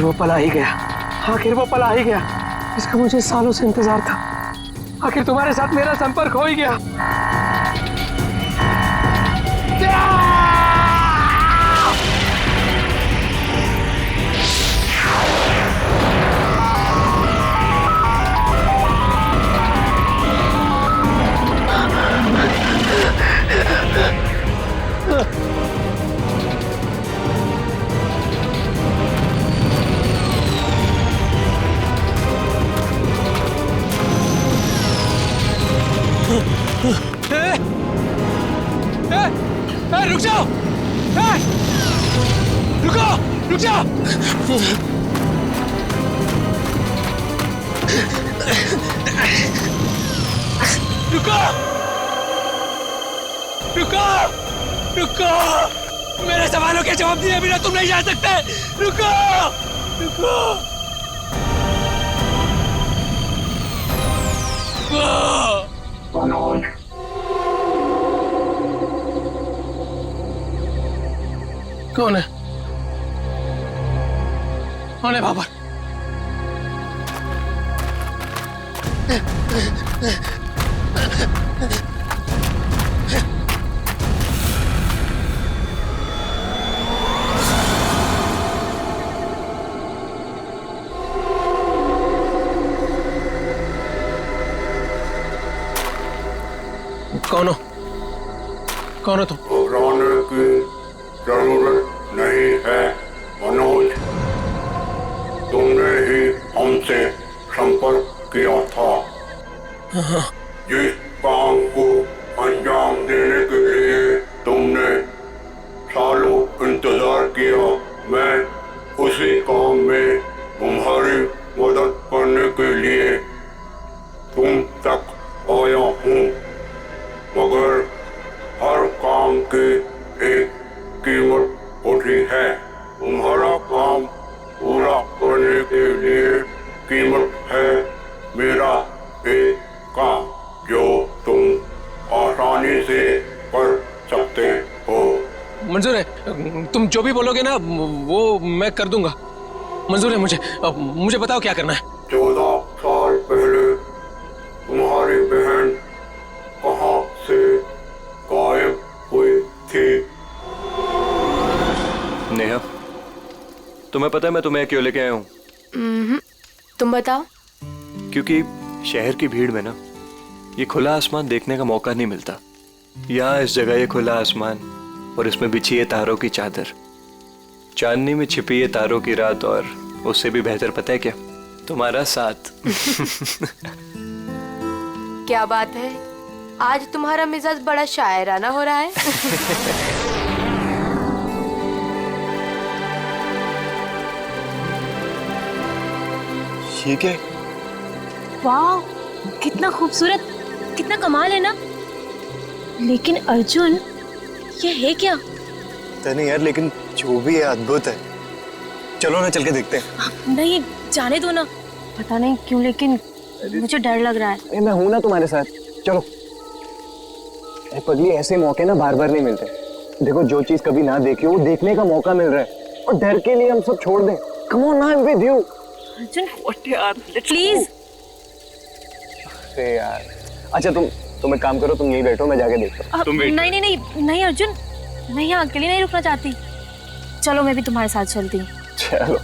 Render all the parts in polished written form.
वो पल आ ही गया, आखिर वो पल आ ही गया। इसका मुझे सालों से इंतजार था। आखिर तुम्हारे साथ मेरा संपर्क हो ही गया। रुक जाओ! रुको! रुक जाओ! रुको! रुको! रुको! मेरे सवालों के जवाब दिए बिना तुम नहीं जा सकते। रुको! रुको! मनोज, कौन है? कौन है बाबर? कौन हो? कौन हो तुम? घबराने की जरूरत नहीं है मनोज, तुमने ही हमसे संपर्क किया था। जिस काम को अंजाम देने के लिए तुमने सालों इंतजार किया, मैं उसी काम में तुम्हारी मदद करने के लिए तुम तक आया हूँ, मगर हर काम की एक कीमत होती है। तुम्हारा काम पूरा करने के लिए कीमत है मेरा एक काम जो तुम आसानी से कर सकते हो। मंजूर है, तुम जो भी बोलोगे ना वो मैं कर दूंगा। मंजूर है मुझे। मुझे बताओ क्या करना है। 14 साल पहले तुम्हारी बहन कहाँ से गायब हुई थी? नेहा, तुम्हें पता है मैं तुम्हें क्यों लेके आया हूँ? तुम बताओ। क्योंकि शहर की भीड़ में ना ये खुला आसमान देखने का मौका नहीं मिलता। यहाँ इस जगह ये खुला आसमान और इसमें बिछी है तारों की चादर, चांदनी में छिपी है तारों की रात, और उससे भी बेहतर पता है क्या? तुम्हारा साथ। क्या बात है, आज तुम्हारा मिजाज बड़ा शायराना हो रहा है। ये क्या? वाह, कितना खूबसूरत, कितना कमाल है ना। लेकिन अर्जुन, ये है क्या? पता नहीं यार, लेकिन जो भी है अद्भुत है। चलो ना चल के देखते हैं। नहीं, जाने दो ना। पता नहीं क्यों लेकिन मुझे डर लग रहा है। मैं हूं ना तुम्हारे साथ, चलो। पगली, ऐसे मौके ना बार बार नहीं मिलते। देखो, जो चीज कभी ना देखी हो वो देखने का मौका मिल रहा है, और डर के लिए हम सब छोड़ दें। Come on, I am with you. Arjun, please. अरे यार, अच्छा तुम एक काम करो, तुम यहीं बैठो, मैं जाके देखता हूँ। नहीं नहीं नहीं नहीं अर्जुन, मैं यहाँ अकेली नहीं रुकना चाहती। चलो, मैं भी तुम्हारे साथ चलती हूँ। चलो।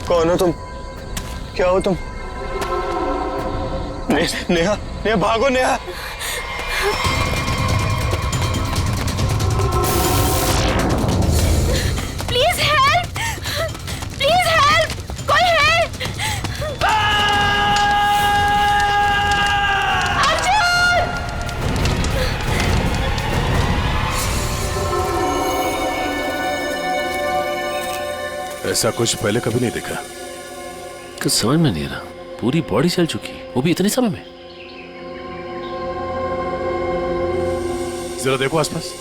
कौन हो तुम? क्या हो तुम? नेहा, नेहा भागो Neha. Please help, please help, कोई हेल्प। ऐसा कुछ पहले कभी नहीं देखा। कुछ समझ में नहीं आ रहा। पूरी बॉडी जल चुकी, वो भी इतने समय में। जरा देखो आसपास।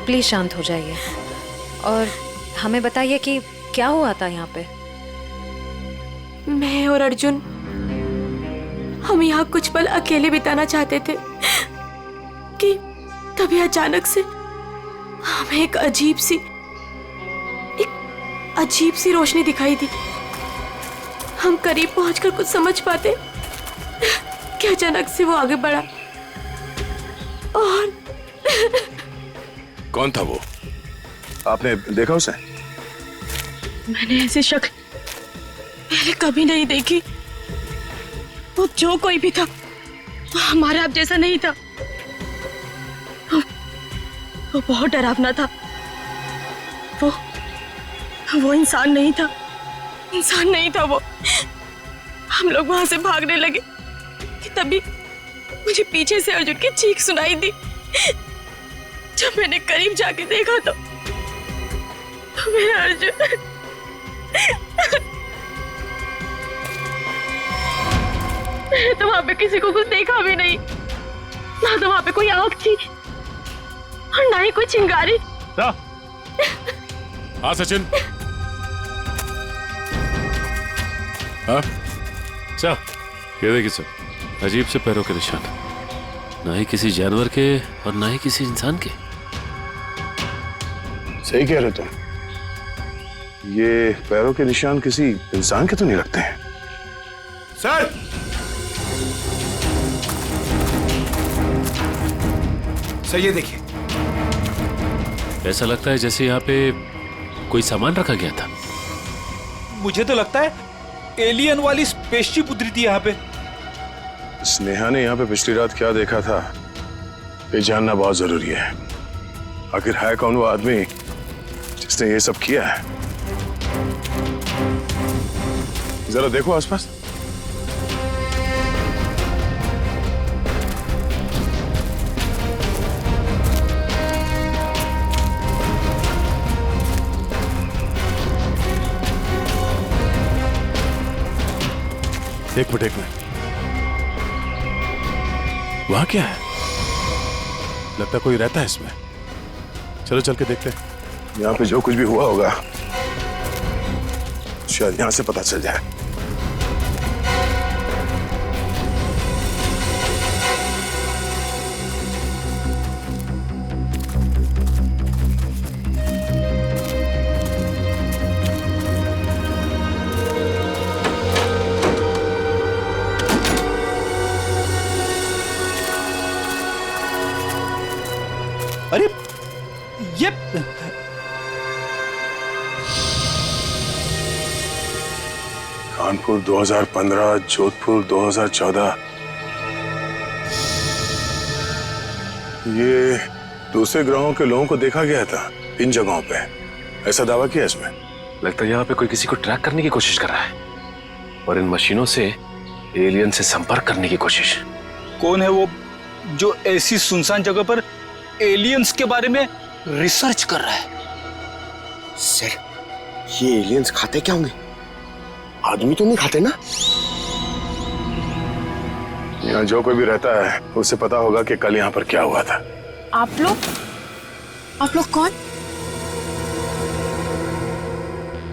प्लीज शांत हो जाइए और हमें बताइए कि क्या हुआ था यहाँ पे। मैं और अर्जुन हम यहाँ कुछ पल अकेले बिताना चाहते थे कि तभी अचानक से हमें एक अजीब सी रोशनी दिखाई दी। हम करीब पहुंचकर कुछ समझ पाते कि अचानक से वो आगे बढ़ा और कौन था वो? आपने देखा उसे? मैंने ऐसी शक्ल पहले कभी नहीं देखी। वो जो कोई भी था वो हमारे आप जैसा नहीं था। वो बहुत डरावना था। वो इंसान नहीं था। इंसान नहीं था वो। हम लोग वहां से भागने लगे कि तभी मुझे पीछे से अर्जुन की चीख सुनाई दी। जब मैंने करीब जाके देखा तो मेरा अर्जुन मैंने तो वहां पे किसी को कुछ देखा भी नहीं। ना तो वहां पे कोई आग थी और ना ही कोई चिंगारी। हाँ सचिन। हाँ सर, ये देखिए सर, अजीब से पैरों के निशान, ना ही किसी जानवर के और ना ही किसी इंसान के। सही कह रहे तुम। ये पैरों के निशान किसी इंसान के तो नहीं लगते हैं। सर, सर ये देखिए। ऐसा लगता है जैसे यहाँ पे कोई सामान रखा गया था। मुझे तो लगता है एलियन वाली स्पेसशिप उतरी थी यहाँ पे। स्नेहा ने यहाँ पे पिछली रात क्या देखा था ये जानना बहुत जरूरी है। आखिर है कौन वो आदमी जिसने ये सब किया है? जरा देखो आसपास। एक मिनट, वहां क्या है? लगता कोई रहता है इसमें। चलो चल के देखते हैं। यहाँ पे जो कुछ भी हुआ होगा शायद यहाँ से पता चल जाए। अरे ये कानपुर 2015, जोधपुर 2014। ये दूसरे ग्रहों के लोगों को देखा गया था इन जगहों पे, ऐसा दावा किया इसमें। लगता है यहाँ पे कोई किसी को ट्रैक करने की कोशिश कर रहा है और इन मशीनों से एलियन से संपर्क करने की कोशिश। कौन है वो जो ऐसी सुनसान जगह पर एलियंस के बारे में रिसर्च कर रहा है? सर, ये एलियंस खाते क्या होंगे? आदमी तो नहीं खाते ना? यहाँ जो कोई भी रहता है उसे पता होगा कि कल यहाँ पर क्या हुआ था। आप लोग कौन?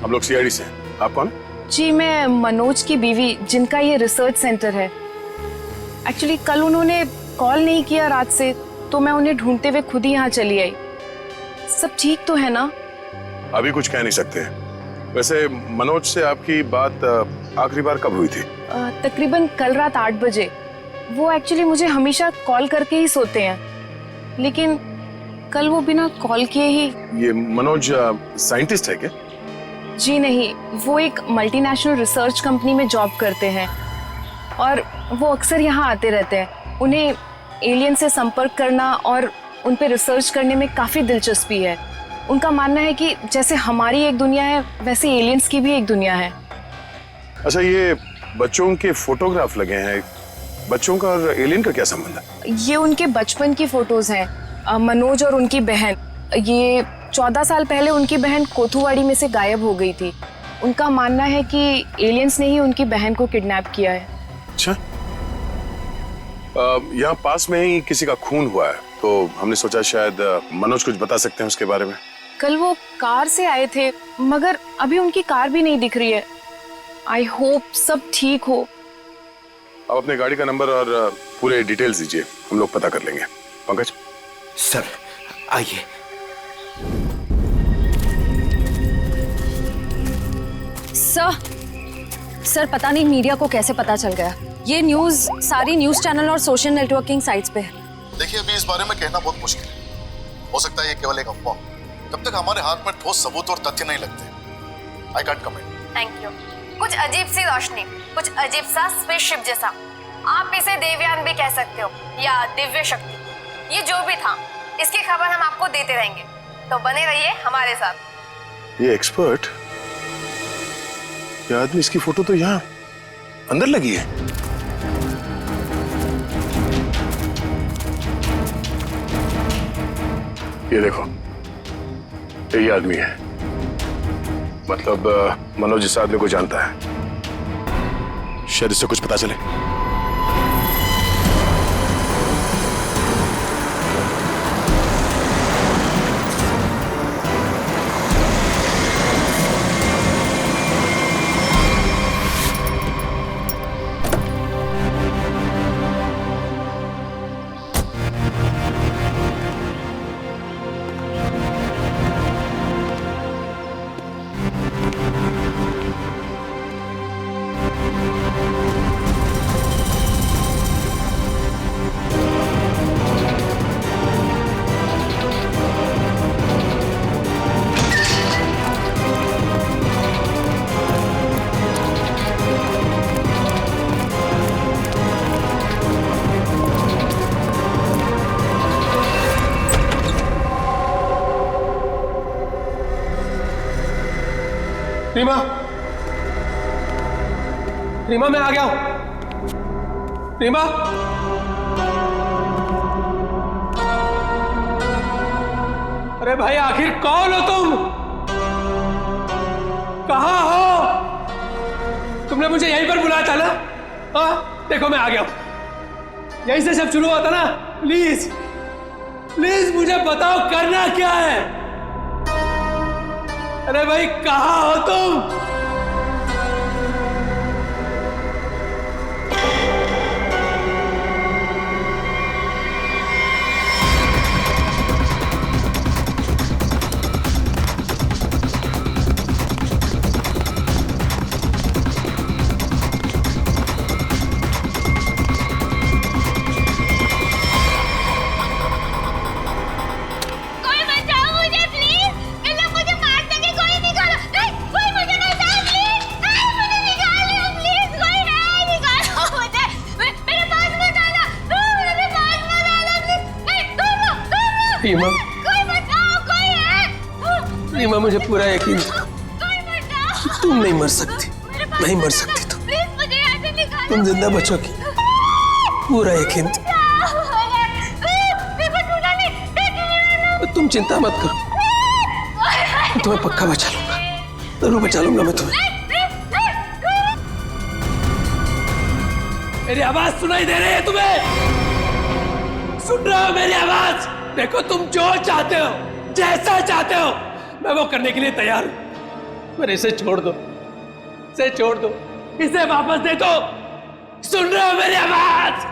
हम लोग सीआईडी से। आप कौन? जी, मैं मनोज की बीवी, जिनका ये रिसर्च सेंटर है। एक्चुअली कल उन्होंने कॉल नहीं किया रात से, तो मैं उन्हें ढूंढते हुए खुद ही यहाँ चली आई। सब ठीक तो है ना? अभी कुछ कह नहीं सकते। वैसे मनोज से आपकी बात आखिरी बार कब हुई थी? तकरीबन कल रात 8 बजे। वो एक्चुअली मुझे हमेशा कॉल करके ही सोते हैं, लेकिन कल वो बिना कॉल किए ही। ये मनोज साइंटिस्ट है क्या? जी नहीं, वो एक मल्टीनेशनल रिसर्च कंपनी में जॉब करते हैं और वो अक्सर यहाँ आते रहते हैं। उन्हें एलियन से संपर्क करना और उन पे रिसर्च करने में काफ़ी दिलचस्पी है। उनका मानना है कि जैसे हमारी एक दुनिया है, वैसे एलियंस की भी एक दुनिया है। अच्छा, ये बच्चों के फोटोग्राफ लगे हैं। बच्चों का और एलियन का क्या संबंध है? ये उनके बचपन की फोटोज हैं। मनोज और उनकी बहन, ये 14 साल पहले उनकी बहन कोथुवाड़ी में से गायब हो गई थी। उनका मानना है कि एलियंस ने ही उनकी बहन को किडनैप किया है। अच्छा, यहाँ पास में ही किसी का खून हुआ है, तो हमने सोचा शायद मनोज कुछ बता सकते हैं उसके बारे में। कल वो कार से आए थे, मगर अभी उनकी कार भी नहीं दिख रही है। आई होप सब ठीक हो। आप अपने गाड़ी का नंबर और पूरे डिटेल्स दीजिए, हम लोग पता कर लेंगे। पंकज सर आइए। सर पता नहीं मीडिया को कैसे पता चल गया। ये न्यूज़ सारी न्यूज़ चैनल और सोशल नेटवर्किंग साइट्स पे है। देखिए, अभी इस बारे में कहना बहुत मुश्किल है। हो सकता है ये केवल एक अफवाह, जब तक हमारे हाथ में ठोस सबूत और तथ्य नहीं लगते। I can't comment. Thank you. कुछ अजीब सी रोशनी, कुछ अजीब सा स्पेसशिप जैसा, आप इसे देवयान भी कह सकते हो या दिव्य शक्ति। ये जो भी था, इसकी खबर हम आपको देते रहेंगे, तो बने रहिए हमारे साथ। ये एक्सपर्ट, ये आदमी, इसकी फोटो तो यहाँ अंदर लगी है। ये देखो, यही आदमी है। मतलब मनोज इस आदमी को जानता है। शायद इससे कुछ पता चले। रीमा, रीमा मैं आ गया हूं। रीमा, अरे भाई आखिर कौन हो तुम? कहां हो? तुमने मुझे यहीं पर बुलाया था ना? हाँ, देखो मैं आ गया हूं। यहीं से सब शुरू हुआ था ना? प्लीज प्लीज मुझे बताओ करना क्या है? अरे भाई कहां हो तुम? रीमा, रीमा मुझे पूरा यकीन था कि तुम नहीं मर सकती, नहीं मर सकती तुम जिंदा बचोगी, पूरा यकीन था। तुम चिंता मत करो, मैं तुम्हें पक्का बचा लूंगा, जरूर बचा लूंगा मैं तुम्हें। मेरी आवाज सुनाई दे रही है तुम्हें? सुन रहे हो मेरी आवाज? देखो तुम जो चाहते हो, जैसा चाहते हो, मैं वो करने के लिए तैयार हूं। पर इसे छोड़ दो, इसे छोड़ दो, इसे वापस दे दो। सुन रहे हो मेरी आवाज?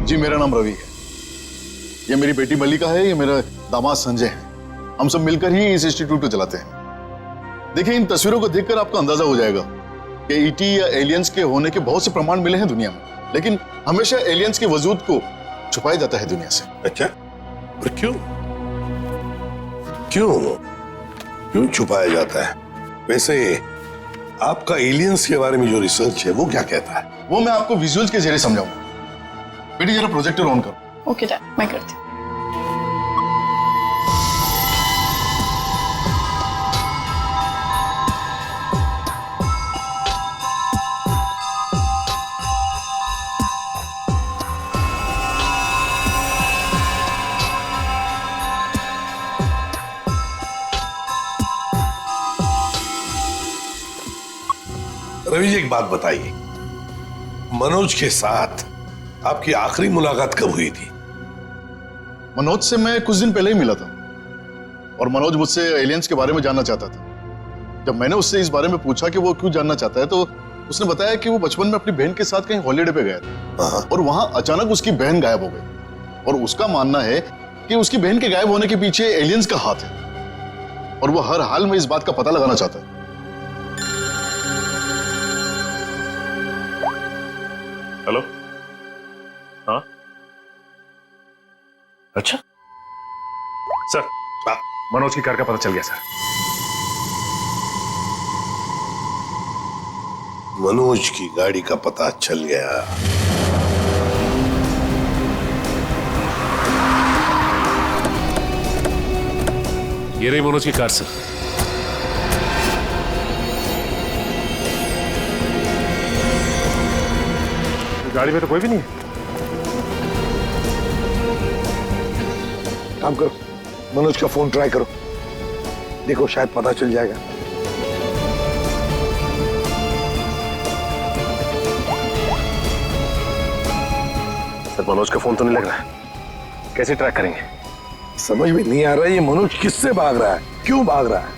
जी मेरा नाम रवि है, ये मेरी बेटी मल्लिका है, ये मेरा दामाद संजय है। हम सब मिलकर ही इस इंस्टीट्यूट को चलाते हैं। देखिए, इन तस्वीरों को देखकर आपको अंदाजा हो जाएगा कि ईटी या एलियंस के होने के बहुत से प्रमाण मिले हैं दुनिया में, लेकिन हमेशा एलियंस के वजूद को छुपाया जाता है दुनिया से। अच्छा, और क्यों क्यों क्यों छुपाया जाता है? वैसे आपका एलियंस के बारे में जो रिसर्च है वो क्या कहता है? वो मैं आपको विजुअल्स के जरिए समझाऊंगा। बेटी जरा प्रोजेक्टर ऑन करो। ओके डैड, मैं करती हूँ। रवि जी, एक बात बताइए, मनोज के साथ आपकी आखिरी मुलाकात कब हुई थी? मनोज से मैं कुछ दिन पहले ही मिला था और मनोज मुझसे एलियंस के बारे में जानना चाहता था। जब मैंने उससे इस बारे में पूछा कि वो क्यों जानना चाहता है तो उसने बताया कि वो बचपन में अपनी बहन के साथ कहीं हॉलीडे पे गया था और वहां अचानक उसकी बहन गायब हो गई और उसका मानना है कि उसकी बहन के गायब होने के पीछे एलियंस का हाथ है और वो हर हाल में इस बात का पता लगाना चाहता है। हेलो, हाँ, अच्छा सर, मनोज की कार का पता चल गया सर। मनोज की गाड़ी का पता चल गया। ये रही मनोज की कार सर। गाड़ी में तो कोई भी नहीं है। काम करो, मनोज का फोन ट्राई करो, देखो शायद पता चल जाएगा। सर, मनोज का फोन तो नहीं लग रहा है, कैसे ट्रैक करेंगे? समझ में नहीं आ रहा है ये मनोज किससे भाग रहा है, क्यों भाग रहा है?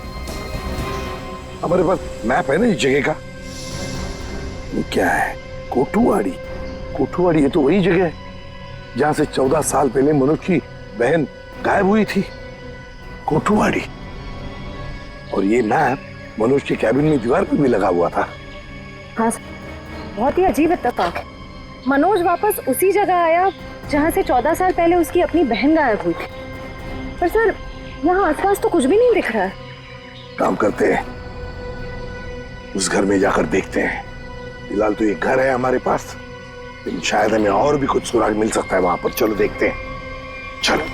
हमारे पास मैप है ना इस जगह का। ये क्या है? कोठुवाड़ी। कोठुवाड़ी, ये तो वही जगह है जहां से 14 साल पहले मनोज की बहन गायब हुई थी। कोठुवाड़ी। और ये मैप मनोज के कैबिन में दीवार पर भी लगा हुआ था। हाँ सर, बहुत ही अजीब इत्तेफाक। मनोज वापस उसी जगह आया जहां से 14 साल पहले उसकी अपनी बहन गायब हुई थी। पर सर, यहाँ आसपास तो कुछ भी नहीं दिख रहा है। काम करते हैं, उस घर में जाकर देखते हैं। फिलहाल तो ये घर है हमारे पास, लेकिन शायद हमें और भी कुछ सुराग मिल सकता है वहां पर। चलो देखते हैं, चलो।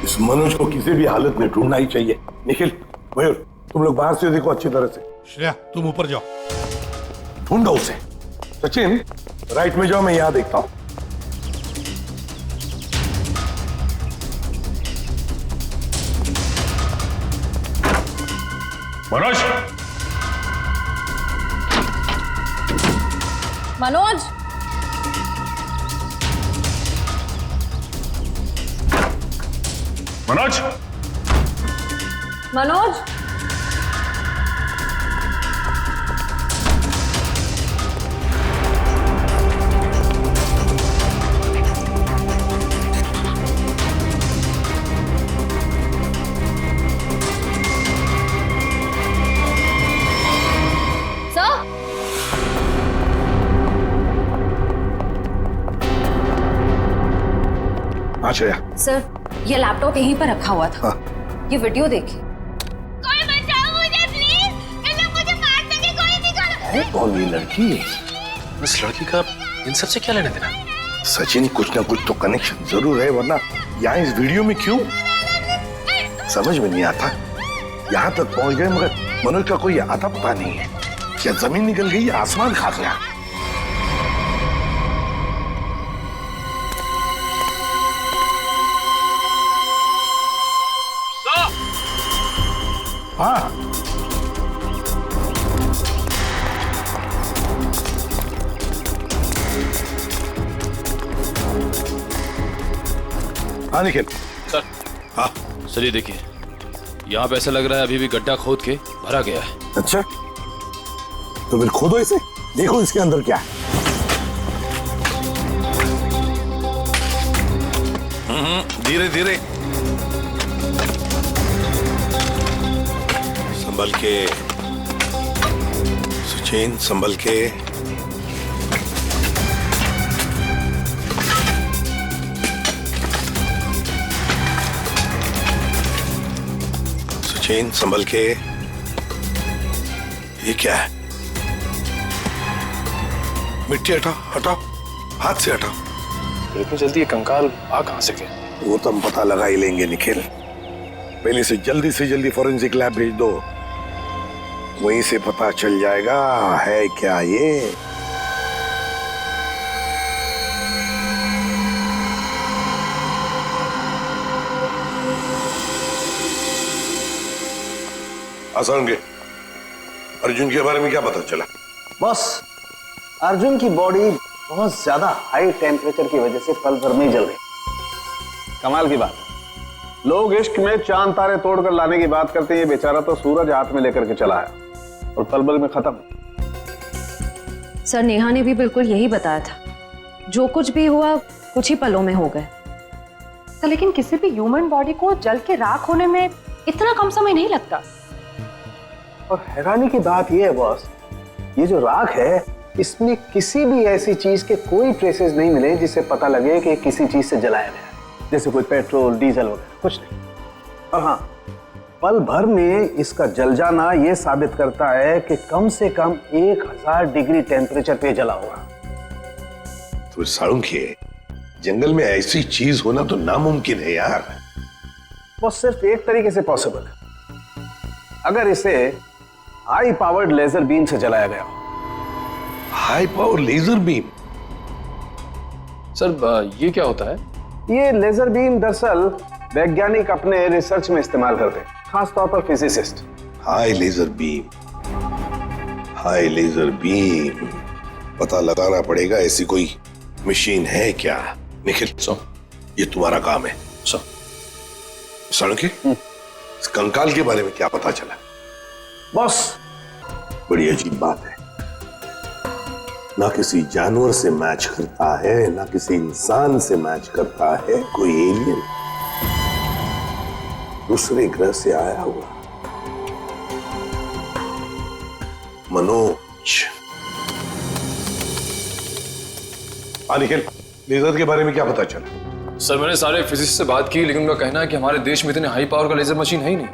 इस मनोज को किसी भी हालत में ढूंढना ही चाहिए। निखिल, मयूर, तुम लोग बाहर से देखो अच्छी तरह से। श्रेया, तुम ऊपर जाओ, ढूंढो उसे। सचिन, राइट में जाओ, मैं यहां देखता हूं। मनोज, मनोज, मनोज, मनोज, श्रेया। सर, ये लैपटॉप यहीं पर रखा हुआ था। ये वीडियो देखिए। कोई बचाओ मुझे प्लीज, ये लोग मुझे मार देंगे, कोई निकालो। है कौन ये लड़की? इस लड़की का इन सब से क्या लेना देना? सचिन, कुछ ना कुछ तो कनेक्शन जरूर है, वरना यहाँ इस वीडियो में क्यों? समझ में नहीं आता। यहाँ तक पहुंच गए मगर मनोज का कोई आता पता नहीं है। क्या जमीन निकल गई या आसमान खा गया? हाँ, हाँ निखिल। सर, हाँ सर, ये देखिए, यहाँ पे ऐसा लग रहा है अभी भी गड्ढा खोद के भरा गया है। अच्छा, तो फिर खोदो इसे, देखो इसके अंदर क्या है। धीरे धीरे, संभल के सचिन, संभल के। निखिल संभल के। ये क्या है? मिट्टी हटाओ, हटाओ, हाथ से हटाओ। इतनी जल्दी ये कंकाल आ कहां से गए? वो तो हम पता लगा ही लेंगे निखिल। पहले से जल्दी फॉरेंसिक लैब भेज दो, वहीं से पता चल जाएगा है क्या ये। आसान के अर्जुन के बारे में क्या पता चला? बॉस, अर्जुन की बॉडी बहुत ज्यादा हाई टेम्परेचर की वजह से पल भर में जल गई। कमाल की बात, लोग इश्क में चांद तारे तोड़कर लाने की बात करते हैं, ये बेचारा तो सूरज हाथ में लेकर के चला आया और पल भर में खत्म। सर नेहा ने भी बिल्कुल यही बताया था, जो कुछ भी हुआ कुछ ही पलों में हो गए। तो लेकिन किसी भी ह्यूमन बॉडी को जल के राख होने में इतना कम समय नहीं लगता। और हैरानी की बात यह है बॉस, ये जो राख है इसमें किसी भी ऐसी चीज के कोई ट्रेसेस नहीं मिले जिससे पता लगे कि किसी चीज से जलाया गया, जैसे कोई पेट्रोल डीजल वगैरह, कुछ नहीं। और हाँ, पल भर में इसका जल जाना यह साबित करता है कि कम से कम 1000 डिग्री टेम्परेचर पे जला होगा। तो साळुंखे, जंगल में ऐसी चीज होना तो नामुमकिन है यार। वो सिर्फ एक तरीके से पॉसिबल है, अगर इसे हाई पावर्ड लेजर बीम से जलाया गया हो। High power laser beam? Sir ये क्या होता है? ये लेजर बीम दरअसल वैज्ञानिक अपने रिसर्च में इस्तेमाल करते हैं, खासतौर पर physicist. High laser beam, high laser beam, पता लगाना पड़ेगा ऐसी कोई मशीन है क्या। निखिल ये तुम्हारा काम है। साळुंखे, इस कंकाल के बारे में क्या पता चला? बॉस, बड़ी अजीब बात है, ना किसी जानवर से मैच करता है, ना किसी इंसान से मैच करता है, कोई एलियन दूसरे ग्रह से आया हुआ। मनोज। निखिल, लेजर के बारे में क्या पता चला? सर मैंने सारे फिजिसिस्ट से बात की, लेकिन उनका कहना है कि हमारे देश में इतने हाई पावर का लेजर मशीन है ही नहीं।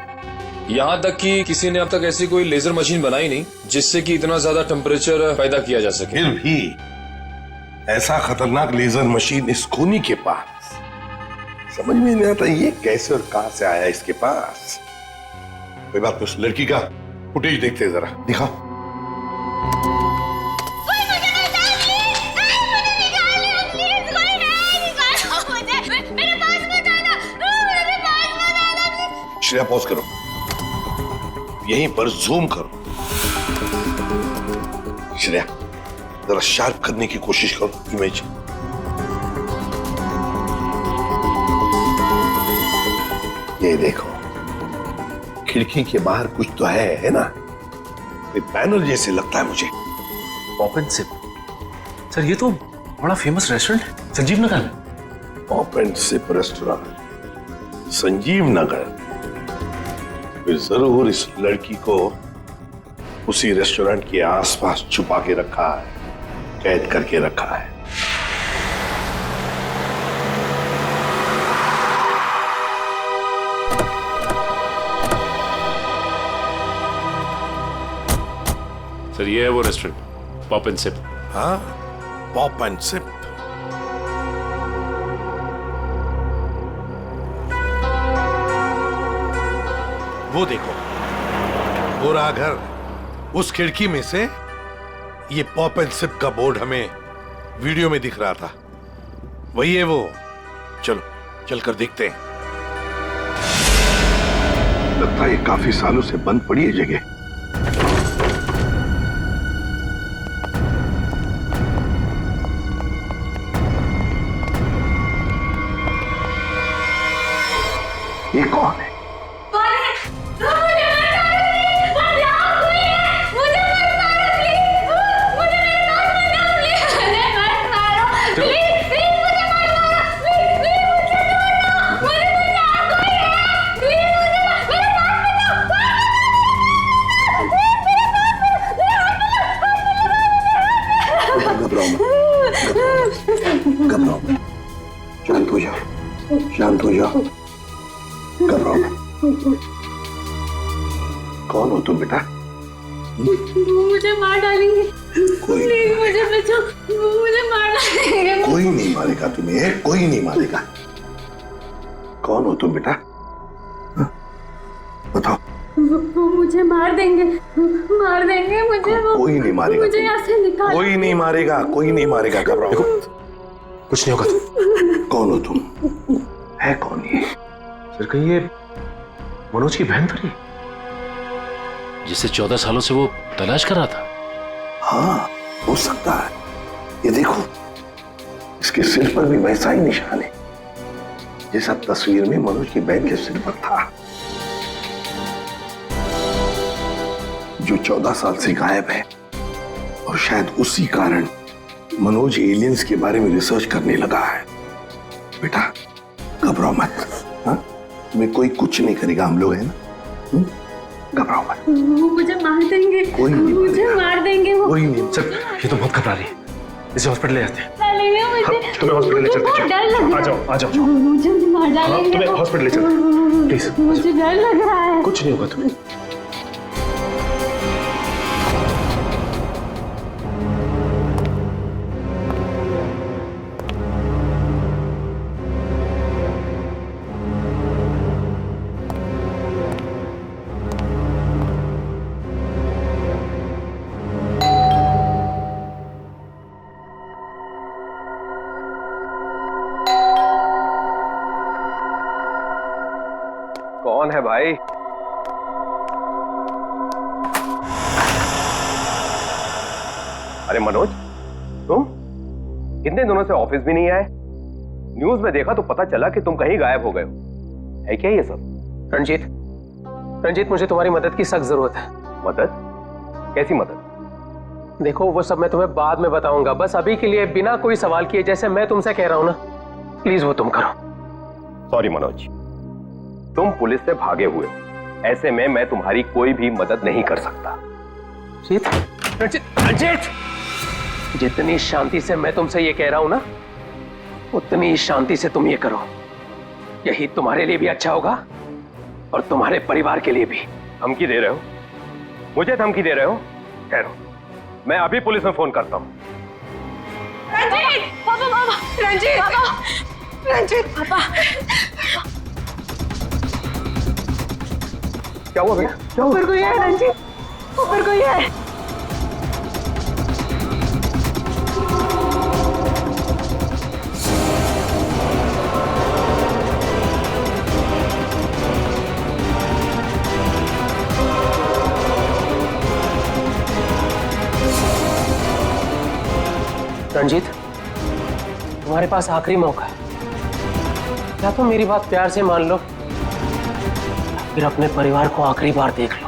यहाँ तक कि किसी ने अब तक ऐसी कोई लेजर मशीन बनाई नहीं जिससे कि इतना ज्यादा टेम्परेचर पैदा किया जा सके। फिर भी ऐसा खतरनाक लेजर मशीन इस खूनी के पास, समझ में नहीं आता ये कैसे और कहां से आया इसके पास। कोई बात नहीं, उस लड़की का फुटेज देखते हैं जरा, दिखाओ। श्रेया पॉज करो, यहीं पर जूम करो। श्रेया जरा शार्प करने की कोशिश करो इमेज। ये देखो, खिड़की के बाहर कुछ तो है ना? ये बैनर जैसे लगता है मुझे। Pop and SIP. सर ये तो बड़ा फेमस रेस्टोरेंट है, संजीव नगर में। Pop and Sip restaurant, Sanjeev Nagar. फिर जरूर इस लड़की को उसी रेस्टोरेंट के आसपास छुपा के रखा है, कैद करके रखा है। सर ये है वो रेस्टोरेंट, पॉप एंड सिप। हाँ, पॉप एंड सिप। वो देखो, वो रहा घर, उस खिड़की में से ये पॉप एंड सिप का बोर्ड हमें वीडियो में दिख रहा था, वही है वो। चलो चलकर देखते हैं। लगता है ये काफी सालों से बंद पड़ी है जगह। ये कौन है? घबराओ, शांत हो जाओ, शांत हो जाओ, घबराओ। तुम बेटा? वो मुझे मार डालेंगे। प्लीज मुझे बचाओ, वो मुझे मार डालेंगे। कोई नहीं मारेगा तुम्हें, कोई नहीं मारेगा। कौन हो तुम बेटा? बताओ। वो मुझे मार देंगे मुझे। कोई नहीं मारेगा, मुझे यहाँ से निकाल। कोई नहीं मारेगा, कोई नहीं मारेगा, घबराओ। कुछ नहीं होगा। कौन हो तुम? है कौन ये? सर कहीं ये मनोज की बहन तो नहीं, जिसे 14 सालों से वो तलाश कर रहा था? हाँ, हो सकता है। ये देखो, इसके सिर पर भी वैसा ही निशान है जैसा तस्वीर में मनोज की बहन के सिर पर था, जो 14 साल से गायब है। और शायद उसी कारण मनोज एलियंस के बारे में रिसर्च करने लगा है। बेटा घबराओ मत, हाँ? तुम्हें कोई कुछ नहीं करेगा, हम लोग हैं ना, घबराओ मत। वो मुझे मार देंगे, कोई नहीं मुझे मार देंगे वो। कोई नहीं। सर ये तो बहुत घबरा रही है, इसे हॉस्पिटल ले जाते हैं। तुम्हें हॉस्पिटल ले चलते हैं। आ जाओ। मुझे मार डालेंगे। तुम्हें हॉस्पिटल ले चलते हैं, प्लीज। मुझे डर लग रहा है। कुछ नहीं होगा तुम्हें। कौन है भाई? अरे मनोज, तुम कितने दिनों से ऑफिस भी नहीं आए? न्यूज में देखा तो पता चला कि तुम कहीं गायब हो गए हो। है क्या ये सब? रंजीत मुझे तुम्हारी मदद की सख्त जरूरत है। मदद? कैसी मदद? देखो वो सब मैं तुम्हें बाद में बताऊंगा, बस अभी के लिए बिना कोई सवाल किए जैसे मैं तुमसे कह रहा हूं ना, प्लीज वो तुम करो। सॉरी मनोज, तुम पुलिस से भागे हुए हो, ऐसे में मैं तुम्हारी कोई भी मदद नहीं कर सकता। रंजीत, जितनी शांति से मैं तुमसे ये कह रहा हूं ना, उतनी शांति से तुम ये करो। यही तुम्हारे लिए भी अच्छा होगा और तुम्हारे परिवार के लिए भी। धमकी दे रहे हो? मुझे धमकी दे रहे हो? ठहरो, मैं अभी पुलिस में फोन करता हूं। रंजीत! पापा! रंजीत! रंजीत! पापा! क्या हुआ भैया? ऊपर कोई है रंजीत, ऊपर कोई है। रंजीत, तुम्हारे पास आखिरी मौका है, क्या तुम मेरी बात प्यार से मान लो, फिर अपने परिवार को आखिरी बार देख लो।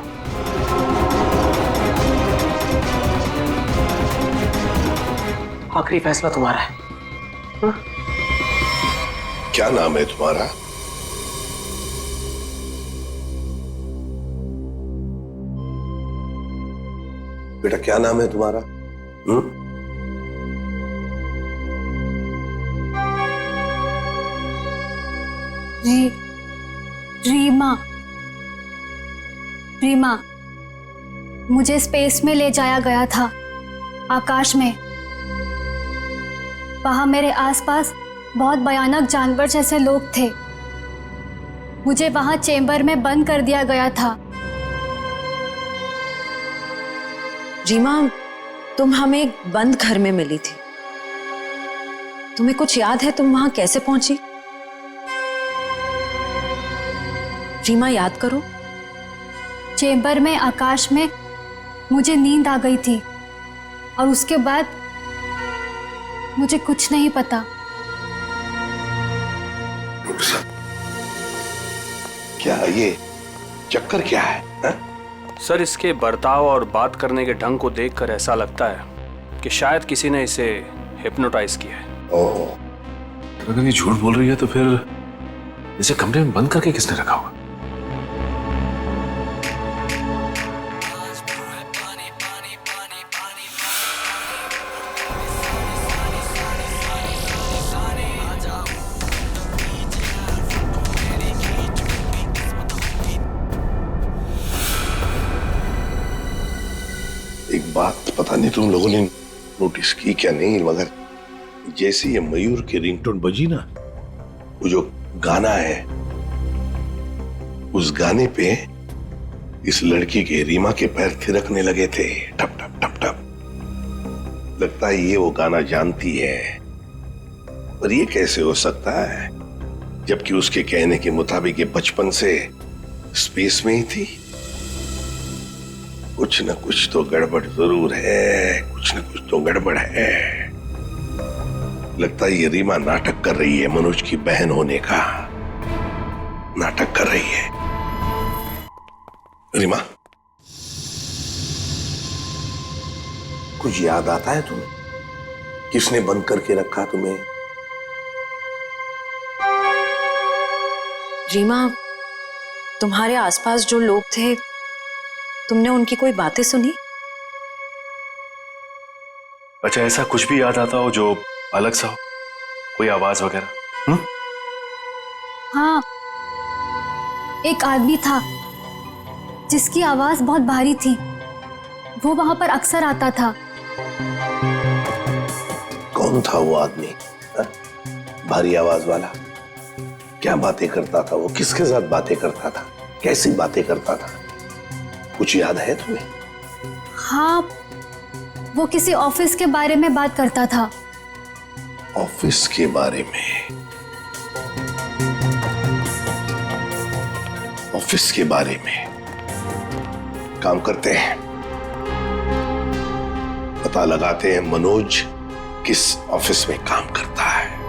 आखिरी फैसला तुम्हारा है। हा? क्या नाम है तुम्हारा? बेटा क्या नाम है तुम्हारा? रीमा। रीमा, मुझे स्पेस में ले जाया गया था, आकाश में। वहां मेरे आसपास बहुत भयानक जानवर जैसे लोग थे। मुझे वहां चेंबर में बंद कर दिया गया था। रीमा, तुम हमें एक बंद घर में मिली थी। तुम्हें कुछ याद है तुम वहां कैसे पहुंची? रीमा याद करो। चेंबर में आकाश में मुझे नींद आ गई थी और उसके बाद मुझे कुछ नहीं पता। क्या ये चक्कर क्या है? हा? सर इसके बर्ताव और बात करने के ढंग को देखकर ऐसा लगता है कि शायद किसी ने इसे हिप्नोटाइज किया है। तो अगर ये झूठ बोल रही है तो फिर इसे कमरे में बंद करके किसने रखा होगा? एक बात पता नहीं तुम लोगों ने नोटिस की क्या नहीं, मगर जैसे ये मयूर की रिंगटोन बजी ना, वो जो गाना है उस गाने पे इस लड़की के रीमा के पैर थिरकने लगे थे, टप टप टप टप। लगता है ये वो गाना जानती है, पर ये कैसे हो सकता है जबकि उसके कहने के मुताबिक ये बचपन से स्पेस में ही थी। कुछ न कुछ तो गड़बड़ जरूर है, कुछ न कुछ तो गड़बड़ है। लगता है ये रीमा नाटक कर रही है, मनोज की बहन होने का नाटक कर रही है। रीमा, कुछ याद आता है तुम्हें? किसने बंद करके रखा तुम्हें? रीमा, तुम्हारे आसपास जो लोग थे, तुमने उनकी कोई बातें सुनी? अच्छा, ऐसा कुछ भी याद आता हो जो अलग सा हो, कोई आवाज वगैरह? हाँ, एक आदमी था जिसकी आवाज बहुत भारी थी। वो वहां पर अक्सर आता था। कौन था वो आदमी? भारी आवाज वाला? क्या बातें करता था वो? किसके साथ बातें करता था? कैसी बातें करता था? कुछ याद है तुम्हें? हाँ, वो किसी ऑफिस के बारे में बात करता था। ऑफिस के बारे में? ऑफिस के बारे में? काम करते हैं, पता लगाते हैं मनोज किस ऑफिस में काम करता है।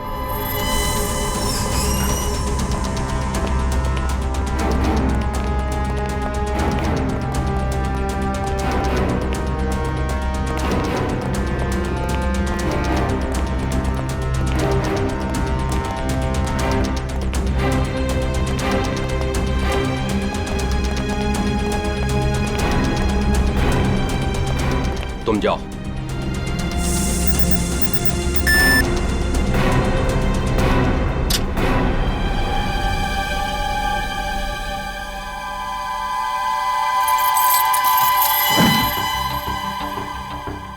तुम जाओ।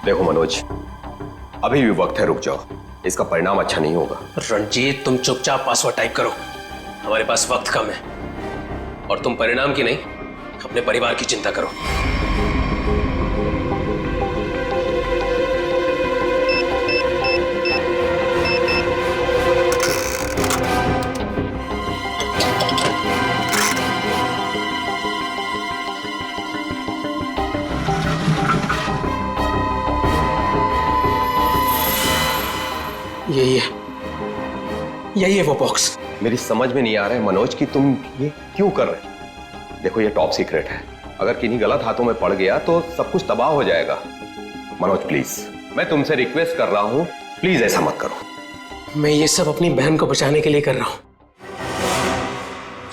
देखो मनोज, अभी भी वक्त है, रुक जाओ, इसका परिणाम अच्छा नहीं होगा। रणजीत, तुम चुपचाप पासवर्ड टाइप करो, हमारे पास वक्त कम है। और तुम परिणाम की नहीं, अपने परिवार की चिंता करो। यही है वो बॉक्स। मेरी समझ में नहीं आ रहा है मनोज कि तुम ये क्यों कर रहे हो। देखो, ये टॉप सीक्रेट है, अगर किन्हीं गलत हाथों में पड़ गया तो सब कुछ तबाह हो जाएगा। मनोज प्लीज, मैं तुमसे रिक्वेस्ट कर रहा हूं, प्लीज ऐसा मत करो। मैं ये सब अपनी बहन को बचाने के लिए कर रहा हूं,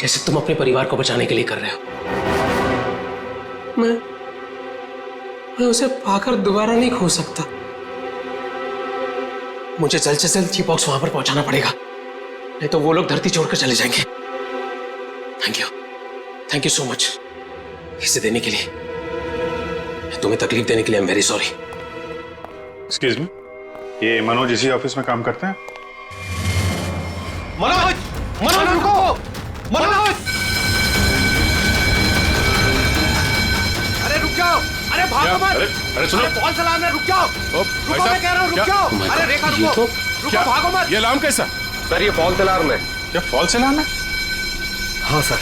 जैसे तुम अपने परिवार को बचाने के लिए कर रहे हो। मैं उसे पाकर दोबारा नहीं खो सकता। मुझे जल्द से जल्द ये बॉक्स वहां पर पहुंचाना पड़ेगा, नहीं तो वो लोग धरती छोड़कर चले जाएंगे। थैंक यू सो मच इसे देने के लिए, तुम्हें तकलीफ देने के लिए। I am very sorry. Excuse me, ये मनोज इसी ऑफिस में काम करते हैं? मनोज, मनोज रुको, मनोज! अरे रुक जाओ, अरे भागो मत! अरे सुनो, कौन सा अलार्म है? रुक जाओ, रुको, मैं कह रहा हूँ रुक जाओ। अरे रेखा रुको, रुको, भागो मत! ये अलार्म कैसा? सर, ये फॉल्स अलार्म है। क्या फॉल्स अलार्म है? हाँ सर,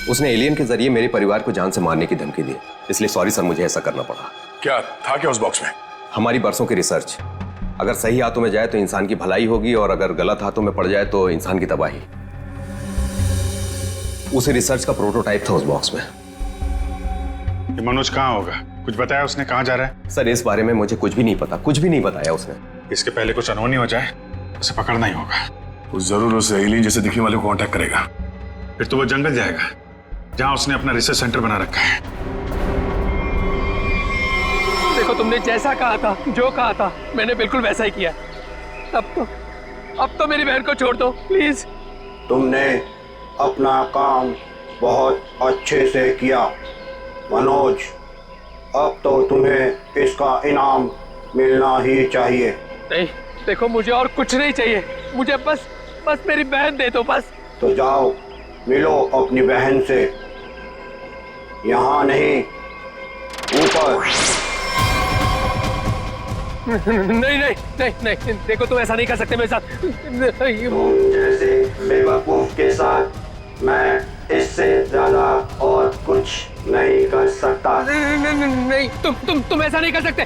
उसने एलियन के जरिए मेरे परिवार को जान से मारने की धमकी दी, इसलिए सॉरी सर, मुझे ऐसा करना पड़ा। क्या था क्या उस बॉक्स में? हमारी बरसों की रिसर्च, अगर सही हाथों में जाए तो इंसान की भलाई होगी, और अगर गलत हाथों में पड़ जाए तो इंसान की तबाही। उस रिसर्च का प्रोटोटाइप था उस बॉक्स में। ये मनोज कहाँ होगा? कुछ बताया उसने? कहाँ जा रहा है? सर, इस बारे में मुझे कुछ भी नहीं पता, कुछ भी नहीं बताया उसने। इसके पहले कुछ अनहोनी हो जाए, उसे पकड़ना ही होगा। वो जरूर उस एलियन जैसे दिखने वाले को कांटेक्ट करेगा, फिर तो वो जंगल जाएगा जहां उसने अपना रिसर्च सेंटर बना रखा है। देखो, तुमने जैसा कहा था, जो कहा था, मैंने बिल्कुल वैसा ही किया। अब तो मेरी बहन को छोड़ दो प्लीज। तुमने अपना काम बहुत अच्छे से किया मनोज, अब तो तुम्हें इसका इनाम मिलना ही चाहिए। नहीं, देखो मुझे और कुछ नहीं चाहिए, मुझे बस मेरी बहन दे दो बस। तो जाओ मिलो अपनी बहन से, यहाँ नहीं ऊपर। नहीं नहीं नहीं नहीं, देखो तुम ऐसा नहीं कर सकते मेरे साथ। तुम जैसे बेवकूफ के साथ मैं इससे ज्यादा और कुछ नहीं कर सकता। नहीं, तुम ऐसा नहीं कर सकते।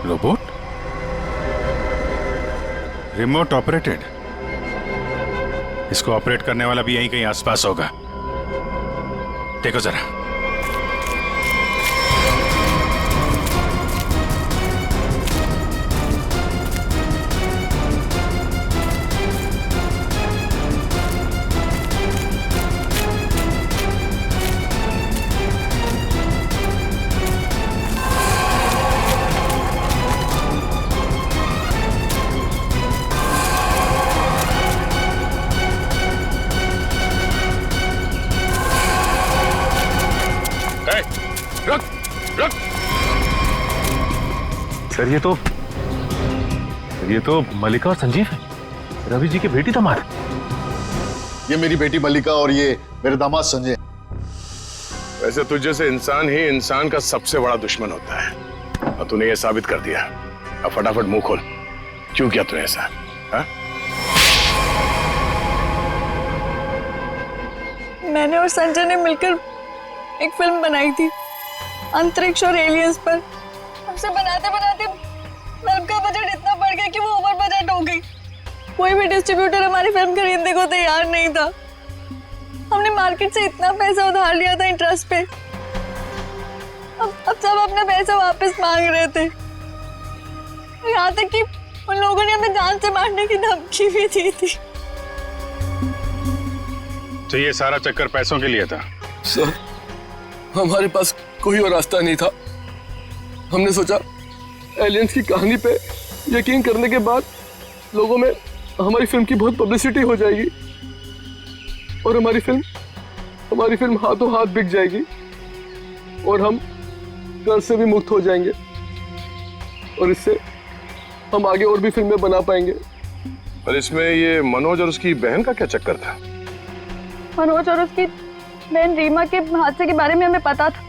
रोबोट रिमोट ऑपरेटेड, इसको ऑपरेट करने वाला भी यहीं कहीं आसपास होगा। देखो जरा। सर ये तो मल्लिका और संजीव है, रवि जी की बेटी दामाद। ये मेरी बेटी मल्लिका और ये मेरे दामाद संजय। वैसे तुझ जैसे इंसान ही इंसान का सबसे बड़ा दुश्मन होता है, और तूने ये साबित कर दिया। अब फटाफट मुंह खोल, क्यों किया तूने ऐसा? हा? मैंने और संजय ने मिलकर एक फिल्म बनाई थी अंतरिक्ष और एलियंस पर। हमसे बनाते बनाते फिल्म का बजट इतना बढ़ गया कि वो ओवर बजट हो गई। कोई भी डिस्ट्रीब्यूटर हमारी फिल्म खरीदने को तैयार नहीं था। हमने मार्केट से इतना पैसा उधार लिया था इंटरेस्ट पे। अब सब अपना पैसा वापस मांग रहे थे। यहाँ तक कि उन लोगों ने हमें जान से मारने की धमकी भी दी थी। तो ये सारा चक्कर पैसों के लिए था? सर, हमारे पास कोई और रास्ता नहीं था। हमने सोचा एलियंस की कहानी पे यकीन करने के बाद लोगों में हमारी फिल्म की बहुत पब्लिसिटी हो जाएगी और हमारी फिल्म हाथों हाथ बिक जाएगी और हम कर्ज से भी मुक्त हो जाएंगे और इससे हम आगे और भी फिल्में बना पाएंगे। और इसमें ये मनोज और उसकी बहन का क्या चक्कर था? मनोज और उसकी बहन रीमा के हादसे के बारे में हमें पता था।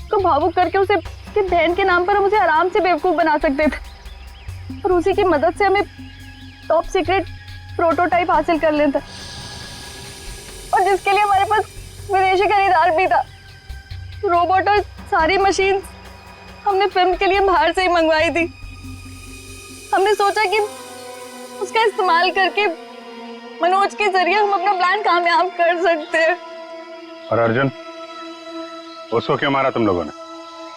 तो भावुक करके उसे उसकी बहन के नाम पर हम उसे आराम से बेवकूफ बना सकते थे और उसी की मदद से हमें टॉप सीक्रेट प्रोटोटाइप हासिल कर लेता और जिसके लिए हमारे पास विदेशी खरीदार भी था। रोबोट और सारी मशीन हमने फिल्म के लिए बाहर से ही मंगवाई थी। हमने सोचा कि उसका इस्तेमाल करके मनोज के जरिए हम अपना प्लान कामयाब कर सकते हैं। और अर्जुन, उसको क्यों मारा तुम लोगों ने?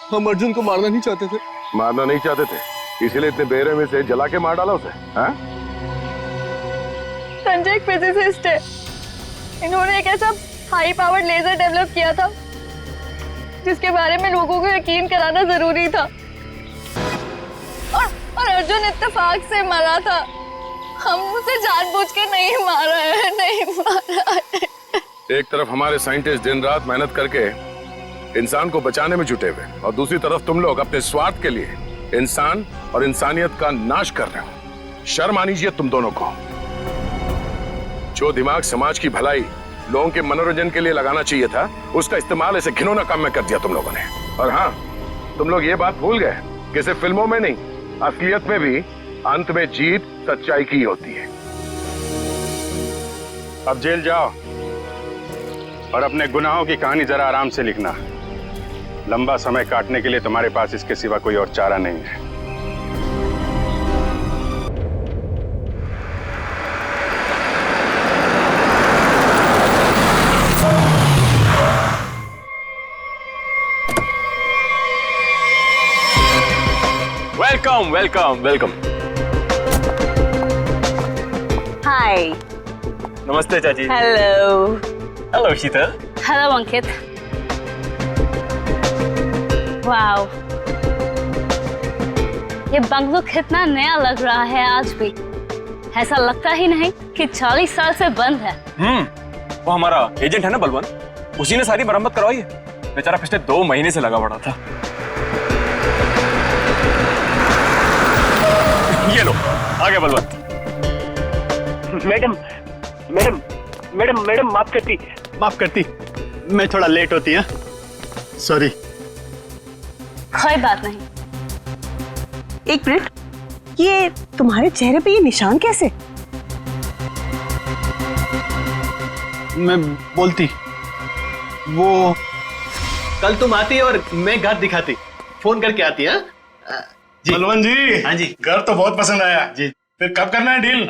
हम अर्जुन को मारना नहीं चाहते थे। मारना नहीं चाहते थे, इसीलिए इतने बेरहमी से जला के मार डाला उसे? हाँ? संजय एक फिजिसिस्ट है। इन्होंने एक ऐसा हाई पावर्ड लेजर डेवलप किया था जिसके बारे में लोगों को यकीन कराना जरूरी था और अर्जुन इत्तेफाक से मरा था। हम उसे जानबूझ के नहीं मारा है। एक तरफ हमारे साइंटिस्ट दिन रात मेहनत करके इंसान को बचाने में जुटे हुए और दूसरी तरफ तुम लोग अपने स्वार्थ के लिए इंसान और इंसानियत का नाश कर रहे हो। शर्म आनी चाहिए तुम दोनों को। जो दिमाग समाज की भलाई, लोगों के मनोरंजन के लिए लगाना चाहिए था, उसका इस्तेमाल ऐसे घिनौना काम में कर दिया तुम लोगों ने। और हाँ, तुम लोग ये बात भूल गए कि सिर्फ फिल्मों में नहीं, असलियत में भी अंत में जीत सच्चाई की होती है। अब जेल जाओ और अपने गुनाहों की कहानी जरा आराम से लिखना। लंबा समय काटने के लिए तुम्हारे पास इसके सिवा कोई और चारा नहीं है। Welcome welcome welcome. हाय। नमस्ते चाची। Hello. Hello Sheetal. Hello Ankit. Wow, ये बंगलो कितना नया लग रहा है आज भी। ऐसा लगता ही नहीं कि 40 साल से बंद है। वो हमारा एजेंट है ना बलवंत, उसी ने सारी मरम्मत करवाई है। बेचारा पिछले 2 महीने से लगा पड़ा था। ये लो आ गया Balwant. Madam madam madam madam माफ करती, मैं थोड़ा लेट होती है, सॉरी। कोई बात नहीं। एक मिनट, ये तुम्हारे चेहरे पे ये निशान कैसे? मैं बोलती, वो कल तुम आती और मैं घर दिखाती, फोन करके आती है। बलवंत जी। हाँ जी। घर तो बहुत पसंद आया जी। फिर कब करना है डील?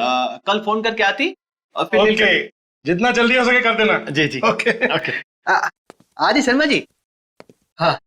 कल फोन करके आती और फिर ओके, जितना जल्दी हो सके कर देना। जी जी। Okay okay. आदि शर्मा जी। हाँ।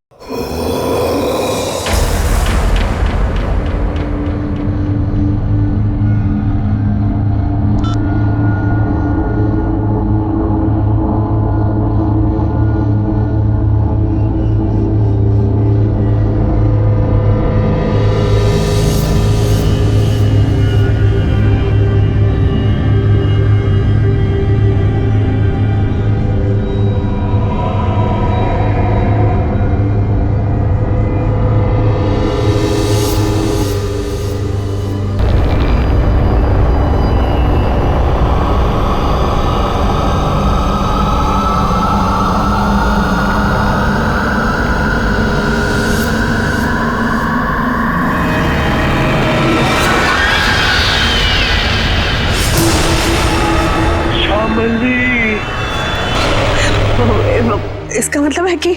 इसका मतलब है कि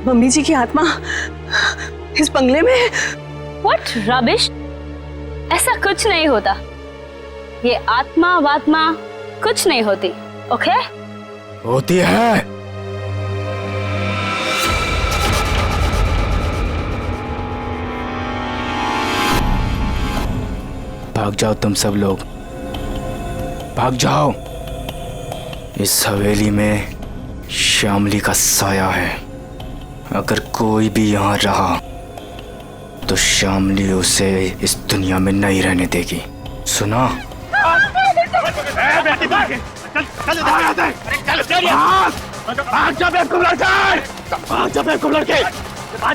मम्मी जी की आत्मा इस बंगले में है। What rubbish? ऐसा कुछ नहीं होता। ये आत्मा वात्मा कुछ नहीं होती, ओके? होती है। भाग जाओ तुम सब लोग, भाग जाओ। इस हवेली में श्यामली का साया है। अगर कोई भी यहाँ रहा तो श्यामली उसे इस दुनिया में नहीं रहने देगी, सुना? बाद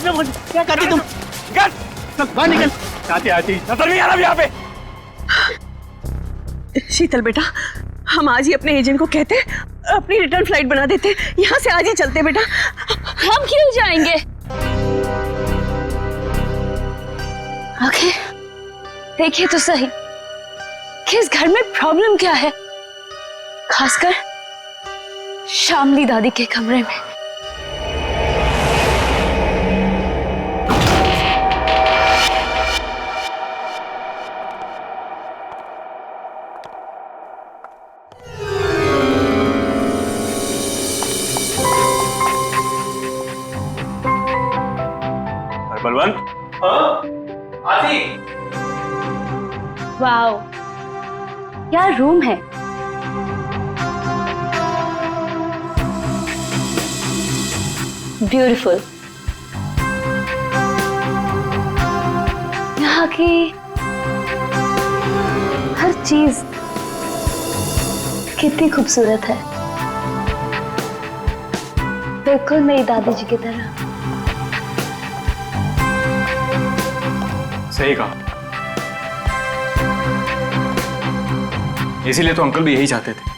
में क्या करती तुम? बाहर निकल। आती नजर नहीं आ रहा यहाँ पे। शीतल बेटा, हम आज ही अपने एजेंट को कहते, अपनी रिटर्न फ्लाइट बना देते, यहाँ से आज ही चलते बेटा। हम क्यों जाएंगे? ओके, देखिए तो सही कि इस घर में प्रॉब्लम क्या है, खासकर श्यामली दादी के कमरे में। बलवंत। आती। वाओ, क्या रूम है। ब्यूटीफुल। यहाँ की हर चीज कितनी खूबसूरत है, बिल्कुल मेरी दादी जी की तरह। सही कहा। इसीलिए तो अंकल भी यही चाहते थे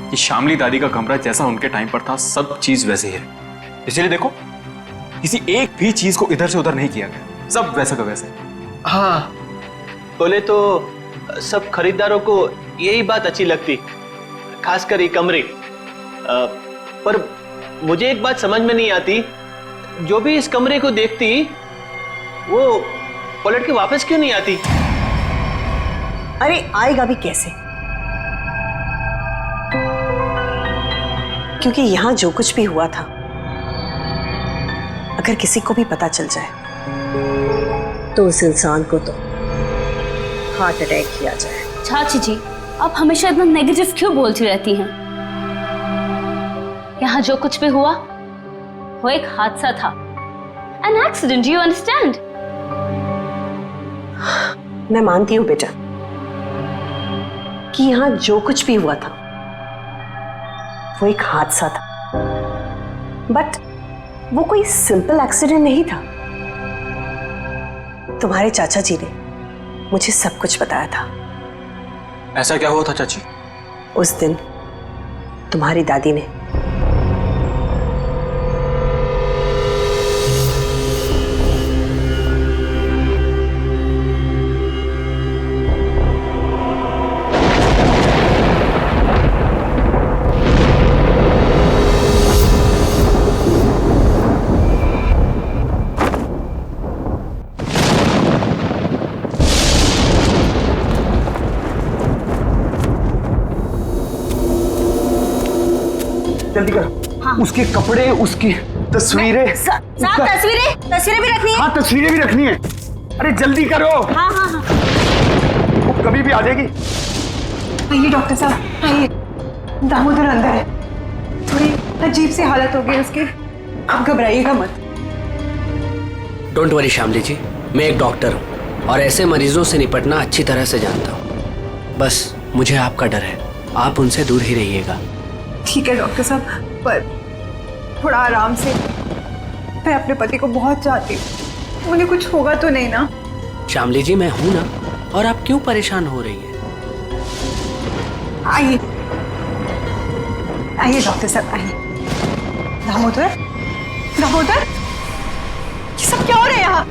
कि श्यामली दादी का कमरा जैसा उनके टाइम पर था सब चीज वैसे ही है। इसीलिए देखो, किसी एक भी चीज को इधर से उधर नहीं किया गया, सब वैसा का वैसे। हाँ, बोले तो सब खरीदारों को यही बात अच्छी लगती, खासकर ये कमरे। पर मुझे एक बात समझ में नहीं आती, जो भी इस कमरे को देखती वो पलट के वापस क्यों नहीं आती? अरे आएगा भी कैसे? क्योंकि यहां जो कुछ भी हुआ था, अगर किसी को भी पता चल जाए तो उस इंसान को तो हार्ट अटैक किया जाए। चाची जी, आप हमेशा इतना नेगेटिव क्यों बोलती रहती हैं? यहाँ जो कुछ भी हुआ वो एक हादसा था, एन एक्सीडेंट, यू अंडरस्टैंड? मैं मानती हूँ बेटा कि यहाँ जो कुछ भी हुआ था वो एक हादसा था, बट वो कोई सिंपल एक्सीडेंट नहीं था। तुम्हारे चाचा जी ने मुझे सब कुछ बताया था। ऐसा क्या हुआ था चाची? उस दिन तुम्हारी दादी ने जल्दी करो। हाँ। उसके कपड़े, उसकी तस्वीरें, तस्वीरें भी रखनी है। हाँ, तस्वीरें भी रखनी है। अरे जल्दी करो। हाँ हाँ हाँ। वो कभी भी आ जाएगी। आइए डॉक्टर साहब, आइए। दामोदर अंदर है, थोड़ी अजीब सी हालत हो गई उसकी, आप घबराइएगा मत। डोंट वरी श्यामली जी, मैं एक डॉक्टर हूँ और ऐसे मरीजों से निपटना अच्छी तरह से जानता हूँ। बस मुझे आपका डर है, आप उनसे दूर ही रहिएगा। ठीक है डॉक्टर साहब, पर थोड़ा आराम से। मैं अपने पति को बहुत चाहती हूँ, उन्हें कुछ होगा तो नहीं ना? श्यामली जी, मैं हूं ना, और आप क्यों परेशान हो रही हैं? आइए आइए डॉक्टर साहब, आइए। दामोदर, दामोदर, ये सब क्या हो रहा है यहाँ?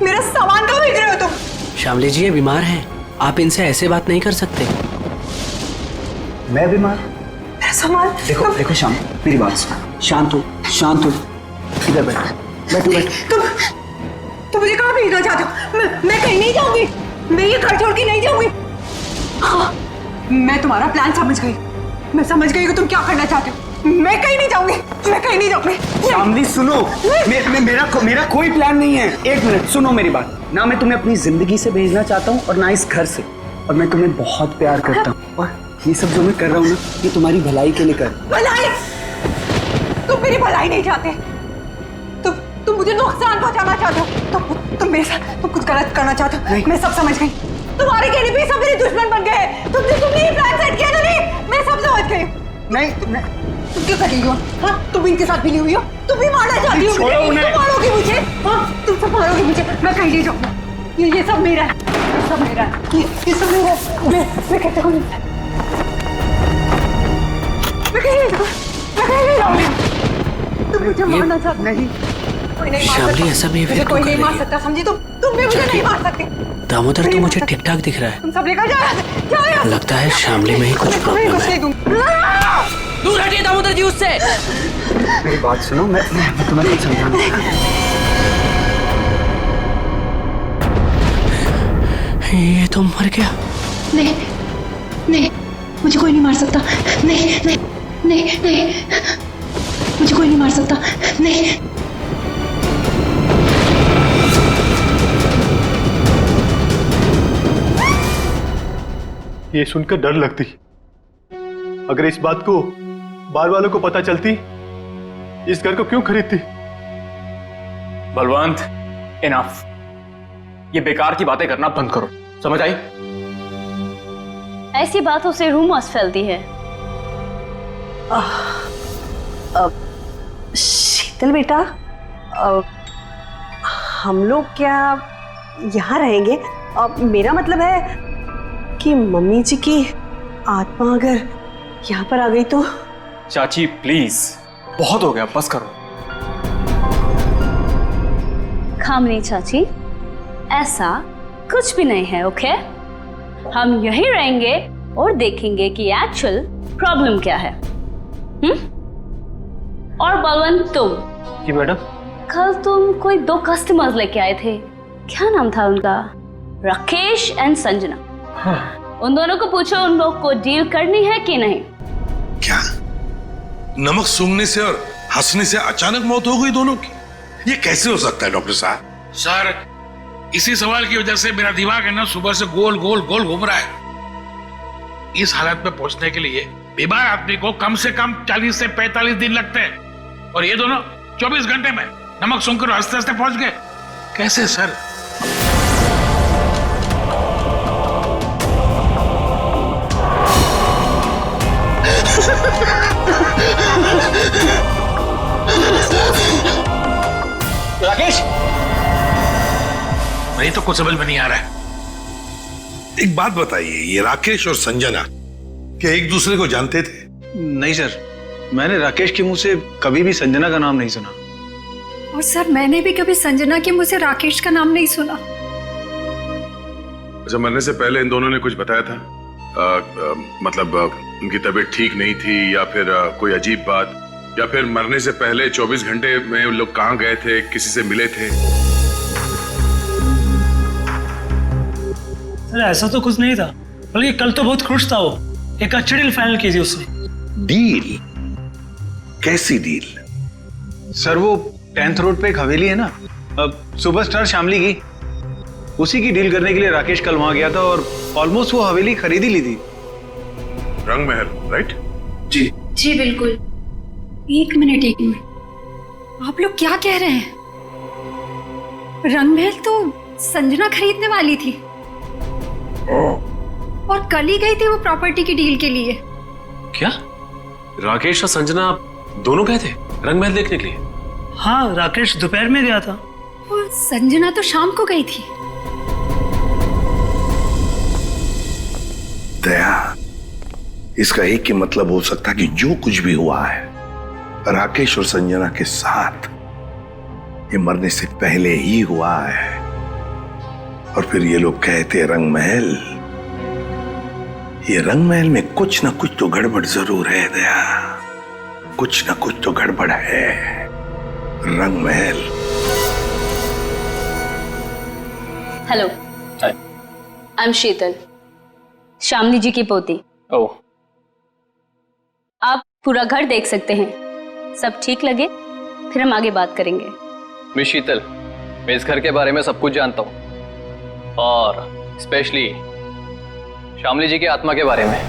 मेरा सामान कहाँ भेज रहे हो तुम? श्यामली जी, ये बीमार हैं, आप इनसे ऐसे बात नहीं कर सकते। मैं बीमार? मेरा सामान? देखो देखो शांत, मेरी बात सुनो। शांत हो, शांत हो। इधर बैठो, बैठो बैठो। तुम मुझे कहाँ भेजना चाहते हो? मैं कहीं नहीं जाऊंगी, मैं ये घर छोड़ के नहीं जाऊंगी। हाँ, मैं तुम्हारा प्लान समझ गई, मैं समझ गई कि तुम क्या करना चाहते हो। मैं कहीं नहीं जाऊंगी, मैं कहीं नहीं जाऊंगी। शामली सुनो, मेरा कोई प्लान नहीं है। एक मिनट सुनो मेरी बात। ना मैं तुम्हें अपनी जिंदगी से भेजना चाहता हूँ और ना इस घर से, और मैं तुम्हें बहुत प्यार करता हूँ, और ये सब जो मैं कर रहा हूँ ना, ये तुम्हारी भलाई के लिए कर। भलाई? तुम मेरी भलाई नहीं चाहते, तुम मुझे नुकसान पहुंचाना चाहते हो, तुम मेरे साथ कुछ गलत करना चाहते हो। मैं सब समझ गई, तुम्हारे कहने पे सब मेरे दुश्मन बन गए हैं। तुमने ये प्लान सेट किया था। नहीं, मैं सब समझ गई। नहीं, तुम क्यों कर रही हो? हाँ, तुम इनके साथ मिली हुई हो, तुम भी मारना चाहती हो। तुम मारोगी मुझे? हाँ, तुम सब मारोगी मुझे। मैं कहीं नहीं जाऊंगी, ये सब मेरा है, ये सब मेरा है, ये सब मेरा है। मैं कहता हूँ, मैं कहीं नहीं जाऊंगी। तुम मुझे मारना चाहती नहीं। श्यामली, ऐसा बिहेवियर कोई क्यों नहीं कर मार रही है? सकता, समझी? तुम भी मुझे नहीं मार सकती। दामोदर, तो मुझे ठीक ठाक दिख रहा है। तुम सब लेकर जाओ। लगता है श्यामली में ही कुछ प्रॉब्लम है। दूर हटिए दामोदर जी उससे। मेरी बात सुनो, मैं तुम्हें कुछ समझाना। ये तो मर गया। नहीं नहीं, मुझे कोई नहीं मार सकता। नहीं नहीं नहीं नहीं, मुझे कोई नहीं मार सकता। नहीं। ये सुनकर डर लगती, अगर इस बात को बार वालों को पता चलती, इस घर को क्यों खरीदती? बलवंत, इनफ। ये बेकार की बातें करना बंद करो, समझ आई? ऐसी बातों से रूमर्स फैलती है। शीतल बेटा, हम लोग क्या यहाँ रहेंगे? मेरा मतलब है कि मम्मी जी की आत्मा अगर यहाँ पर आ गई तो? चाची प्लीज, बहुत हो गया, बस करो। खामनी चाची, ऐसा कुछ भी नहीं है, ओके? हम यहीं रहेंगे और देखेंगे कि एक्चुअल प्रॉब्लम क्या है। और बलवंत तुम। जी मैडम। कल तुम कोई 2 कस्टमर्स लेके आए थे, क्या नाम था उनका? राकेश एंड संजना। हाँ। उन दोनों को पूछो उन लोग को डील करनी है कि नहीं। क्या नमक सूंघने से और हंसने से अचानक मौत हो गई दोनों की? ये कैसे हो सकता है डॉक्टर साहब? सर, इसी सवाल की वजह से मेरा दिमाग है ना सुबह से गोल गोल गोल घूम रहा है। इस हालत में पहुंचने के लिए बीमार आदमी को कम से कम 40 से 45 दिन लगते हैं, और ये दोनों 24 घंटे में नमक सूंघकर हंसते हंसते पहुंच गए। कैसे सर? राकेश, नहीं तो कुछ समझ में नहीं आ रहा है। एक बात बताइए, ये राकेश और संजना क्या एक दूसरे को जानते थे? नहीं सर, मैंने राकेश के मुंह से कभी भी संजना का नाम नहीं सुना। और सर मैंने भी कभी संजना के मुंह से राकेश का नाम नहीं सुना। अच्छा, मरने से पहले इन दोनों ने कुछ बताया था? मतलब उनकी तबीयत ठीक नहीं थी या फिर कोई अजीब बात, या फिर मरने से पहले 24 घंटे में वो लोग कहाँ गए थे, किसी से मिले थे? सर ऐसा तो कुछ नहीं था, बल्कि कल तो बहुत खुश था वो। एक अच्छी डील फाइनल की थी उसने। डील? कैसी डील? सर वो 10th रोड पे एक हवेली है ना, सुपरस्टार शामली की, उसी की डील करने के लिए राकेश कल वहां गया था और ऑलमोस्ट वो हवेली खरीद ही ली थी। रंग महल, राइट? जी जी बिल्कुल। एक मिनट, आप लोग क्या कह रहे हैं? रंगमहल तो संजना खरीदने वाली थी और कल ही गई थी वो प्रॉपर्टी की डील के लिए। क्या राकेश और संजना दोनों गए थे रंगमहल देखने के लिए? हाँ, राकेश दोपहर में गया था और संजना तो शाम को गई थी। दया, इसका एक ही मतलब हो सकता कि जो कुछ भी हुआ है राकेश और संजना के साथ, ये मरने से पहले ही हुआ है। और फिर ये लोग कहते रंगमहल, ये रंगमहल में कुछ ना कुछ तो गड़बड़ जरूर है दया, कुछ ना कुछ तो गड़बड़ है। रंगमहल। हेलो, आई एम शीतल, शामली जी की पोती। ओह, आप पूरा घर देख सकते हैं, सब ठीक लगे फिर हम आगे बात करेंगे। मिस शीतल, मैं इस घर के बारे में सब कुछ जानता हूँ, और स्पेशली शामली जी की आत्मा के बारे में।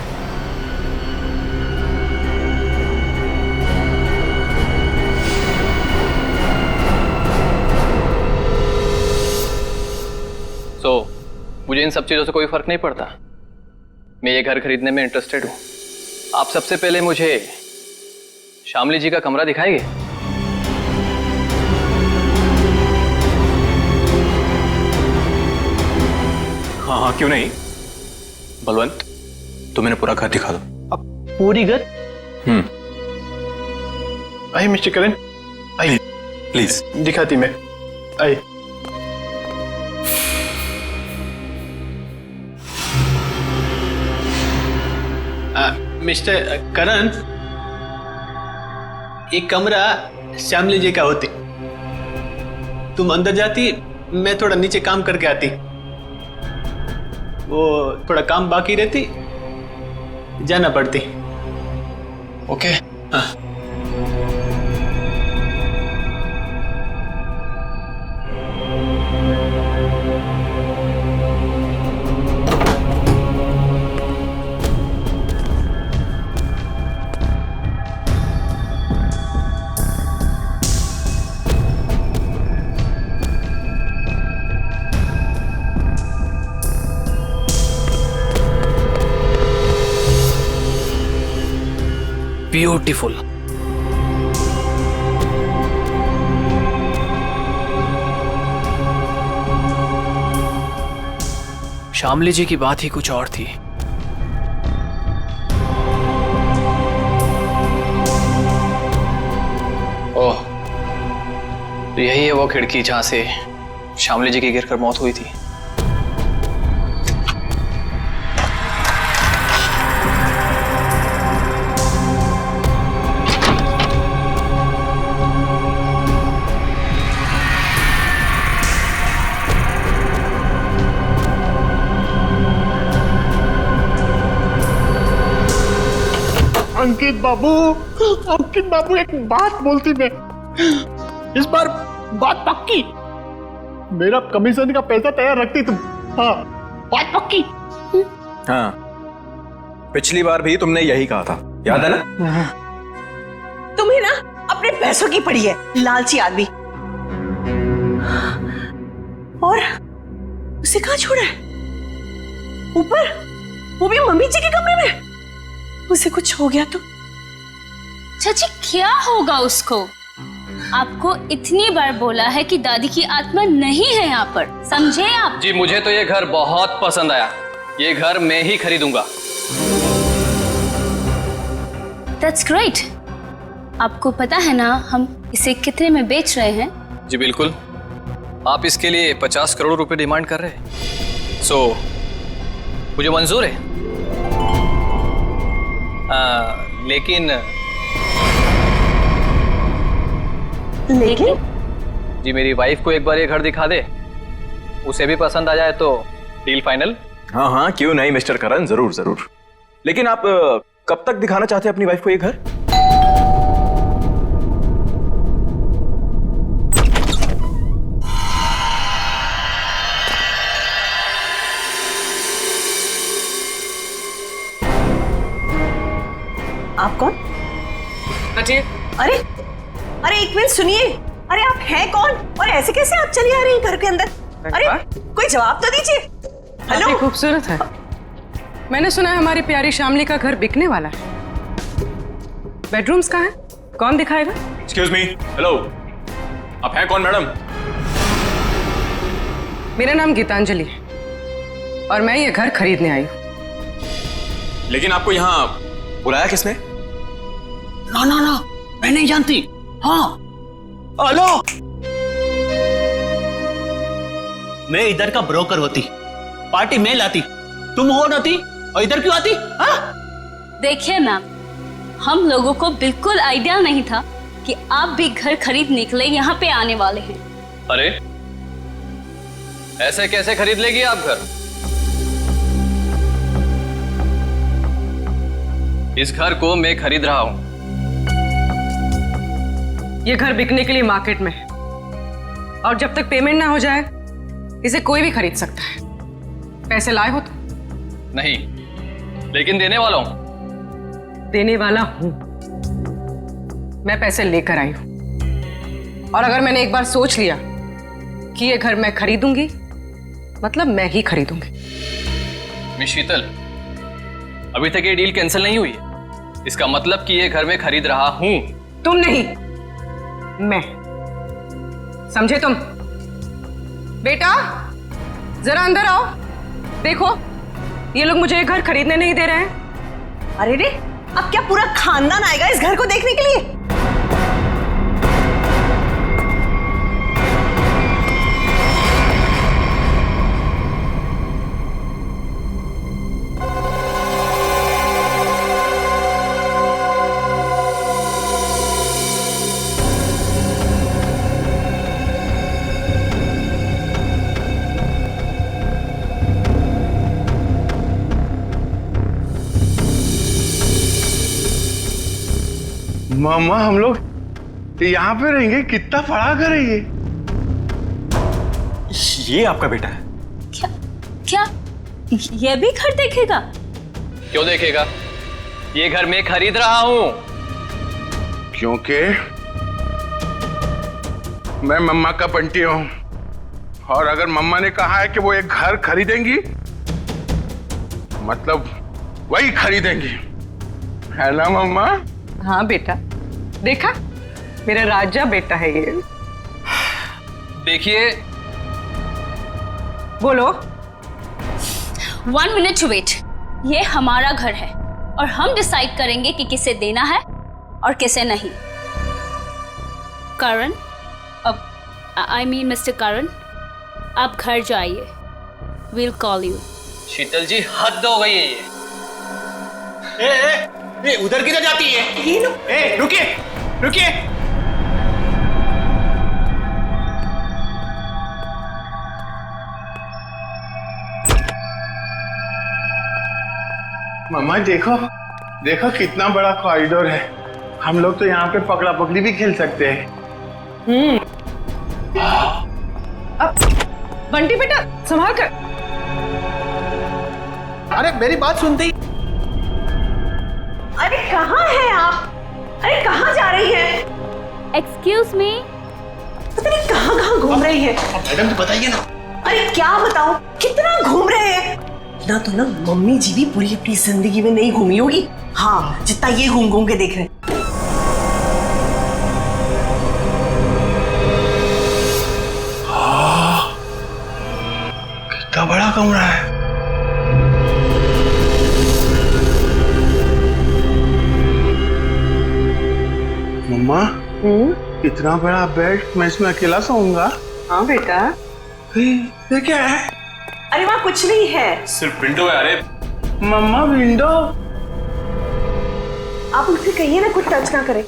मुझे इन सब चीजों से कोई फर्क नहीं पड़ता। मैं ये घर खरीदने में इंटरेस्टेड हूँ। आप सबसे पहले मुझे शामली जी का कमरा दिखाएंगे? हाँ हाँ, क्यों नहीं। बलवंत, तो मैंने पूरा घर दिखा दो। अब पूरी घर? आइए मिस्टर करण, आइए प्लीज। दिखाती मैं, आइए। मिस्टर करण, एक कमरा श्यामली जी का होती, तुम अंदर जाती, मैं थोड़ा नीचे काम करके आती, वो थोड़ा काम बाकी रहती, जाना पड़ती। ओके? हाँ। ब्यूटीफुल। शामली जी की बात ही कुछ और थी। ओह, तो यही है वो खिड़की जहां से शामली जी की गिरकर मौत हुई थी। अंकित बाबू एक बात बोलती मैं, इस बार बात पक्की, मेरा कमीशन का पैसा तैयार रखती तुम। हाँ, बात पक्की। हाँ, पिछली बार भी तुमने यही कहा था, याद है ना? तुम्हें ना अपने पैसों की पड़ी है, लालची आदमी। और उसे कहाँ छोड़ा है? ऊपर, वो भी मम्मी जी के कमरे में। उसे कुछ हो गया तो? चाची क्या होगा उसको? आपको इतनी बार बोला है कि दादी की आत्मा नहीं है यहाँ पर, समझे आप? जी मुझे तो ये घर बहुत पसंद आया, ये घर मैं ही खरीदूंगा। That's great। आपको पता है ना हम इसे कितने में बेच रहे हैं? जी बिल्कुल, आप इसके लिए 50 करोड़ रुपए डिमांड कर रहे हैं, सो मुझे मंजूर है। लेकिन जी मेरी वाइफ को एक बार ये घर दिखा दे, उसे भी पसंद आ जाए तो डील फाइनल। हाँ हाँ क्यों नहीं मिस्टर करण, जरूर जरूर। लेकिन आप कब तक दिखाना चाहते हैं अपनी वाइफ को ये घर? आप कौन? अरे अरे एक मिनट सुनिए, अरे आप हैं कौन और ऐसे कैसे आप चली आ रही हैं घर के अंदर? अरे कोई जवाब तो दीजिए। हेलो, काफी खूबसूरत है। मैंने सुना है हमारी प्यारी शामली का घर बिकने वाला है। बेडरूम्स कहाँ हैं? कौन दिखाएगा? एक्सक्यूज मी, हेलो, आप हैं कौन मैडम? मेरा नाम गीतांजलि है और मैं ये घर खरीदने आई हूँ। लेकिन आपको यहाँ बुलाया किसने? ना ना ना, मैं नहीं जानती। हाँ, हेलो, मैं इधर का ब्रोकर होती, पार्टी में लाती, तुम हो नाती और इधर क्यों आती? हाँ? देखिए मैम, हम लोगों को बिल्कुल आइडिया नहीं था कि आप भी घर खरीदने के लिए यहाँ पे आने वाले हैं। अरे ऐसे कैसे खरीद लेगी आप घर? इस घर को मैं खरीद रहा हूं। ये घर बिकने के लिए मार्केट में है और जब तक पेमेंट ना हो जाए इसे कोई भी खरीद सकता है। पैसे लाए हो तो? नहीं, लेकिन देने वाला हूं। देने वाला हूं। मैं पैसे लेकर आई हूं और अगर मैंने एक बार सोच लिया कि ये घर मैं खरीदूंगी, मतलब मैं ही खरीदूंगी। मिस शीतल, अभी तक ये डील कैंसिल नहीं हुई है, इसका मतलब कि ये घर मैं खरीद रहा हूं। तुम नहीं, मैं। समझे तुम? बेटा जरा अंदर आओ, देखो ये लोग मुझे ये घर खरीदने नहीं दे रहे हैं। अरे रे, अब क्या पूरा खानदान आएगा इस घर को देखने के लिए? मामा हम लोग यहाँ पे रहेंगे? कितना बड़ा घर है ये? ये आपका बेटा है? क्या ये भी घर देखेगा? क्यों देखेगा? ये घर मैं खरीद रहा हूं। क्योंकि मैं मम्मा का बंटी हूं और अगर मम्मा ने कहा है कि वो एक घर खरीदेंगी, मतलब वही खरीदेंगी, है ना मम्मा? हाँ बेटा, देखा मेरा राजा बेटा है ये। देखिए, बोलो। 1 मिनट वेट। ये हमारा घर है और हम डिसाइड करेंगे कि किसे देना है और किसे नहीं। करण, अब आई मीन मिस्टर करण, आप घर जाइए। Will call you. Sheetal ji, हद हो गई है ये। ए, उधर किधर जाती है? ये लो। ए, रुकिए रुकिए। मामा देखो, देखो कितना बड़ा कॉरिडोर है, हम लोग तो यहाँ पे पकड़ा पकड़ी भी खेल सकते हैं। बंटी बेटा संभाल कर। अरे मेरी बात सुनती। अरे कहाँ हैं आप? अरे कहाँ जा रही हैं? Excuse me. पता नहीं कहाँ घूम रही है। मैडम तो बताइए ना। अरे क्या बताऊं, कितना घूम रहे हैं ना। तो ना मम्मी जी भी पूरी अपनी जिंदगी में नहीं घूमी होगी, हाँ, जितना ये घूम घूम के देख रहे हैं। कितना बड़ा कमरा है। मम्मा, इतना बड़ा बेड, मैं इसमें अकेला सोऊंगा? हाँ बेटा। ये क्या है? अरे वहाँ कुछ नहीं है, सिर्फ विंडो है। अरे मम्मा विंडो। आप उनसे कहिए ना कुछ टच ना करें।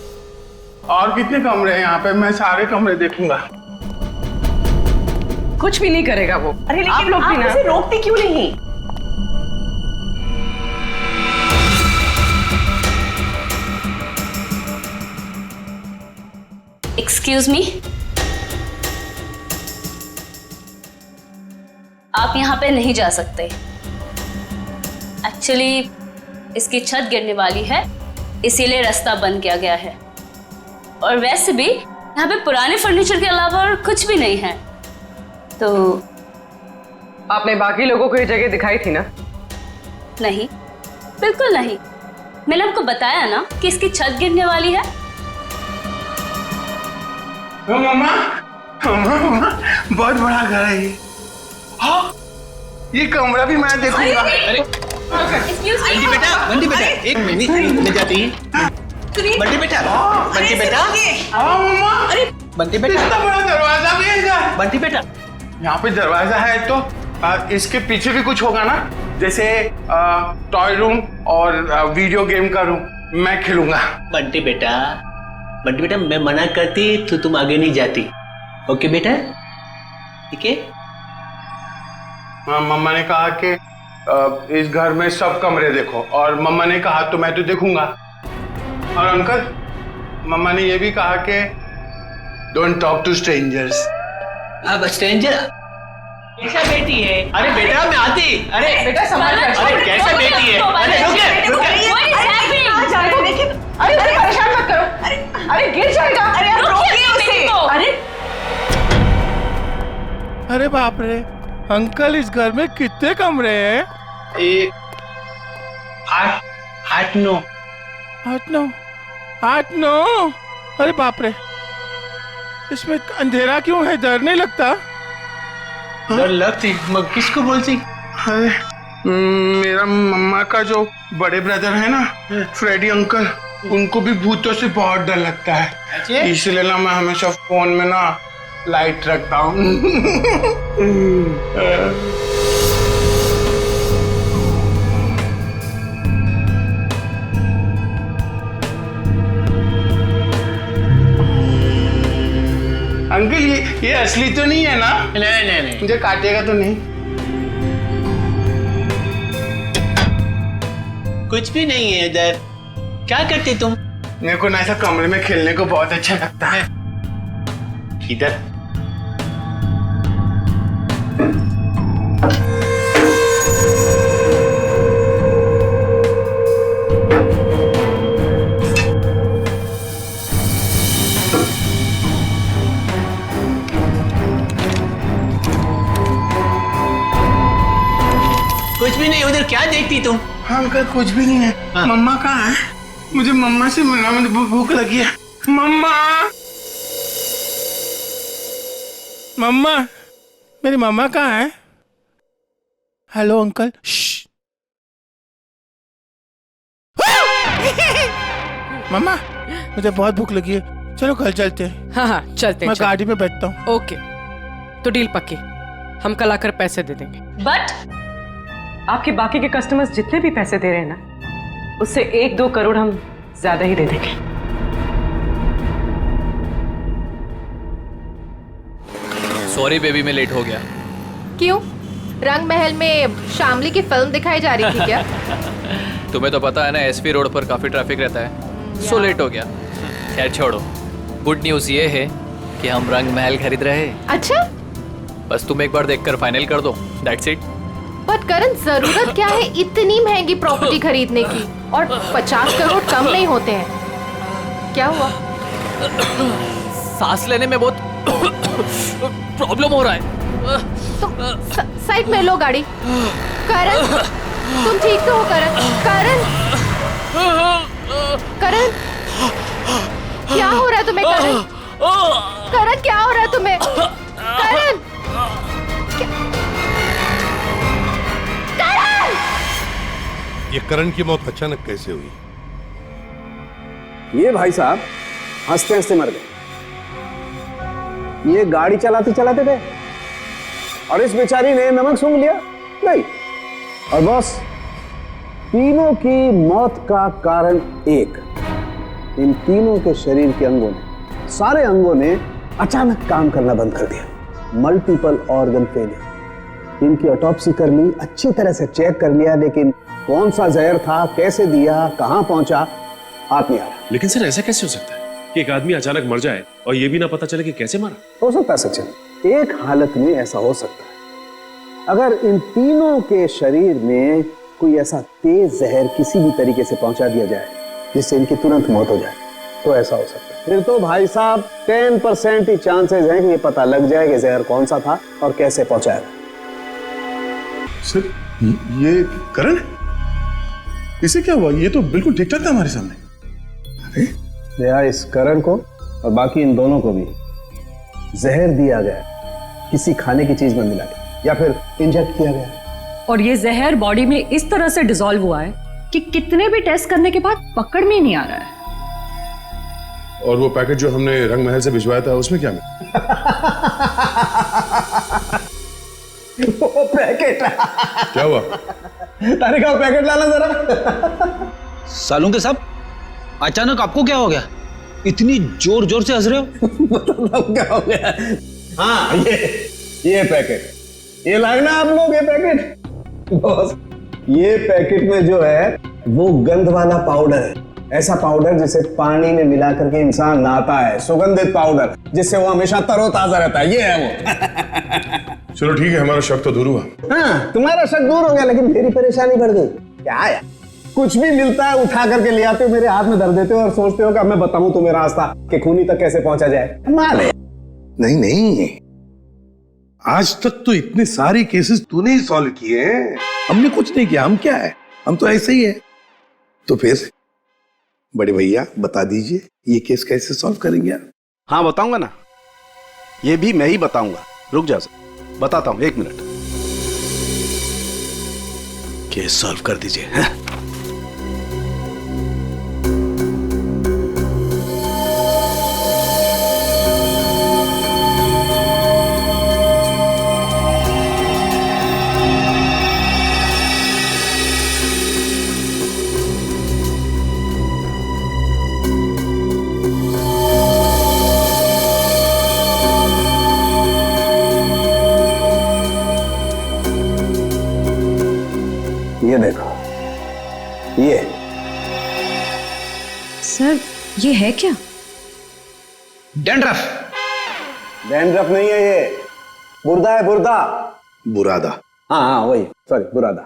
और कितने कमरे हैं यहाँ पे? मैं सारे कमरे देखूंगा। कुछ भी नहीं करेगा वो। अरे लेकिन आप लोग भी ना उसे रोकते क्यों नहीं? एक्सक्यूज मी, आप यहाँ पे नहीं जा सकते। एक्चुअली इसकी छत गिरने वाली है, इसीलिए रास्ता बंद किया गया है। और वैसे भी यहाँ पे पुराने फर्नीचर के अलावा और कुछ भी नहीं है। तो आपने बाकी लोगों को ये जगह दिखाई थी ना? नहीं, बिल्कुल नहीं। मैंने आपको बताया ना कि इसकी छत गिरने वाली है। मम्मा, बहुत बड़ा घर है ये। हाँ, ये कमरा भी मैं देखूंगा। बंटी बेटा एक मिनट में जाती है। बंटी बेटा अरे बंटी बेटा इतना बड़ा दरवाजा भी है। बंटी बेटा यहाँ पे दरवाजा है तो इसके पीछे भी कुछ होगा ना, जैसे टॉय रूम और वीडियो गेम का रूम। मैं खेलूंगा। बंटी बेटा मैं मना करती तो तुम आगे नहीं जाती। ओके बेटा, ठीक है? हाँ, मम्मा ने कहा कि इस घर में सब कमरे देखो, और मम्मा ने कहा तो मैं तो देखूंगा। और अंकल, मम्मा ने ये भी कहा कि डोंट टॉक टू स्ट्रेंजर्स। अब स्ट्रेंजर कैसा बेटी है? अरे बेटा मैं आती। अरे बेटा संभाल कर। अरे कैसा बेटी है? अरे रुकिए। अरे परेशान मत करो। अरे गिर जाएगा। अरे आप रोकिए उसे। अरे बाप रे अंकल, इस घर में कितने कमरे हैं? आठ नौ। अरे बाप रे, इसमें अंधेरा क्यों है? डर नहीं लगता? डर लगती मगर किसको बोलती? अरे मेरा मम्मा का जो बड़े ब्रदर है ना, फ्रेडी अंकल, उनको भी भूतों से बहुत डर लगता है। इसलिए ना मैं हमेशा फोन में ना लाइट रखता हूँ। अंकल ये असली तो नहीं है ना? नहीं मुझे काटेगा तो नहीं? कुछ भी नहीं है इधर। क्या करते तुम? मेरे को ना ऐसा कमरे में खेलने को बहुत अच्छा लगता है। इधर कुछ भी नहीं। उधर क्या देखती तुम? हाँ अंकल, कुछ भी नहीं है। हाँ। मम्मा कहाँ है? मुझे मम्मा से मिलना, मुझे भूख लगी है। मम्मा, मेरी मम्मा कहाँ है? Hello uncle. मम्मा, मुझे बहुत भूख लगी है, चलो घर चलते हैं। हाँ चलते हैं। मैं गाड़ी में बैठता हूँ। ओके, तो डील पक्की, हम कल आकर पैसे दे देंगे। बट आपके बाकी के कस्टमर्स जितने भी पैसे दे रहे हैं ना, उससे 1-2 करोड़ हम ज्यादा ही दे देंगे। सॉरी बेबी, मैं लेट हो गया। क्यों? रंग महल में शामली की फिल्म दिखाई जा रही थी क्या? तुम्हें तो पता है ना, एसपी रोड पर काफी ट्रैफिक रहता है, सो लेट हो गया। खैर छोड़ो, गुड न्यूज ये है कि हम रंग महल खरीद रहे हैं। अच्छा, बस तुम एक बार देखकर फाइनल कर दो, दैट्स इट। बट करण, जरूरत क्या है इतनी महंगी प्रॉपर्टी खरीदने की? और 50 करोड़ कम नहीं होते हैं। क्या हुआ? सांस लेने में बहुत प्रॉब्लम हो रहा है। तो साइड में लो गाड़ी। करण, तुम ठीक तो हो? करण, करण, करण, क्या हो रहा है तुम्हें? करण, करण, क्या हो रहा है तुम्हें? करण, करण! ये करण की मौत अचानक कैसे हुई? ये भाई साहब हंसते हंसते मर गए। ये गाड़ी चलाते चलाते थे और इस बेचारी ने नमक सूंघ लिया नहीं। और बॉस, तीनों की मौत का कारण एक, इन तीनों के शरीर के अंगों ने, सारे अंगों ने अचानक काम करना बंद कर दिया। Multiple organ failure. इनकी ऑटोप्सी कर ली, अच्छी तरह से चेक कर लिया, लेकिन कौन सा जहर था, कैसे दिया, कहां पहुंचा, हाथ नहीं आ रहा। लेकिन सर ऐसा कैसे हो सकता है कि एक आदमी अचानक मर जाए और ये भी ना पता चले कि कैसे मरा? हो सकता है सचिन, एक हालत में ऐसा हो सकता है, अगर इन तीनों के शरीर में कोई ऐसा तेज जहर किसी भी तरीके से पहुंचा दिया जाए जिससे इनकी तुरंत मौत हो जाए, तो ऐसा हो सकता है। फिर तो भाई साहब 10% ही चांसेस हैं कि ये पता लग जाए कि जहर कौन सा था और कैसे पहुंचाया। सर, ये करण, इसे क्या हुआ? ये तो बिल्कुल ठीक ठाक था हमारे सामने। यार, इस करण को और बाकी इन दोनों को भी जहर दिया गया, किसी खाने की चीज में मिला के या फिर इंजेक्ट किया गया। और ये जहर बॉडी में इस तरह से डिसॉल्व हुआ है कि कितने भी टेस्ट करने के बाद पकड़ में नहीं आ रहा है। और वो पैकेट जो हमने रंग महल से भिजवाया था उसमें क्या मिला? वो पैकेट क्या हुआ? तारे का पैकेट लाना जरा। सालूं के साहब, अचानक आपको क्या हो गया? इतनी जोर जोर से हंस रहे हो? मतलब क्या हो गया? हाँ, ये पैकेट, ये लाए ना आप लोग, ये पैकेट। बॉस, ये पैकेट में जो है वो गंध वाला पाउडर है, ऐसा पाउडर जिसे पानी में मिला करके इंसान नहाता है, सुगंधित पाउडर जिससे वो हमेशा तरोताजा रहता है, ये है वो। चलो ठीक है, हमारा शक तो दूर हुआ। हाँ, तुम्हारा शक दूर हो गया, लेकिन मेरी परेशानी बढ़ गई। क्या है, कुछ भी मिलता है उठा करके ले आते हो, मेरे हाथ में धर देते हो और सोचते हो कि अब मैं बताऊं तुम्हें रास्ता कि खूनी तक कैसे पहुंचा जाए। माल है। नहीं नहीं, आज तक तो इतने सारे केसेस तूने ही सॉल्व किए हैं, हमने कुछ नहीं किया। हम क्या है, हम तो ऐसे ही है। तो फिर बड़े भैया बता दीजिए, ये केस कैसे सॉल्व करेंगे आप? हाँ बताऊंगा ना, ये भी मैं ही बताऊंगा। रुक जा सर, बताता हूं, 1 मिनट। केस सॉल्व कर दीजिए। ये देखो, ये सर, ये है क्या? डैंड्रफ। डैंड्रफ नहीं है, ये बुर्दा है, बुर्दा। बुरादा। हाँ, वही, सॉरी, बुरादा।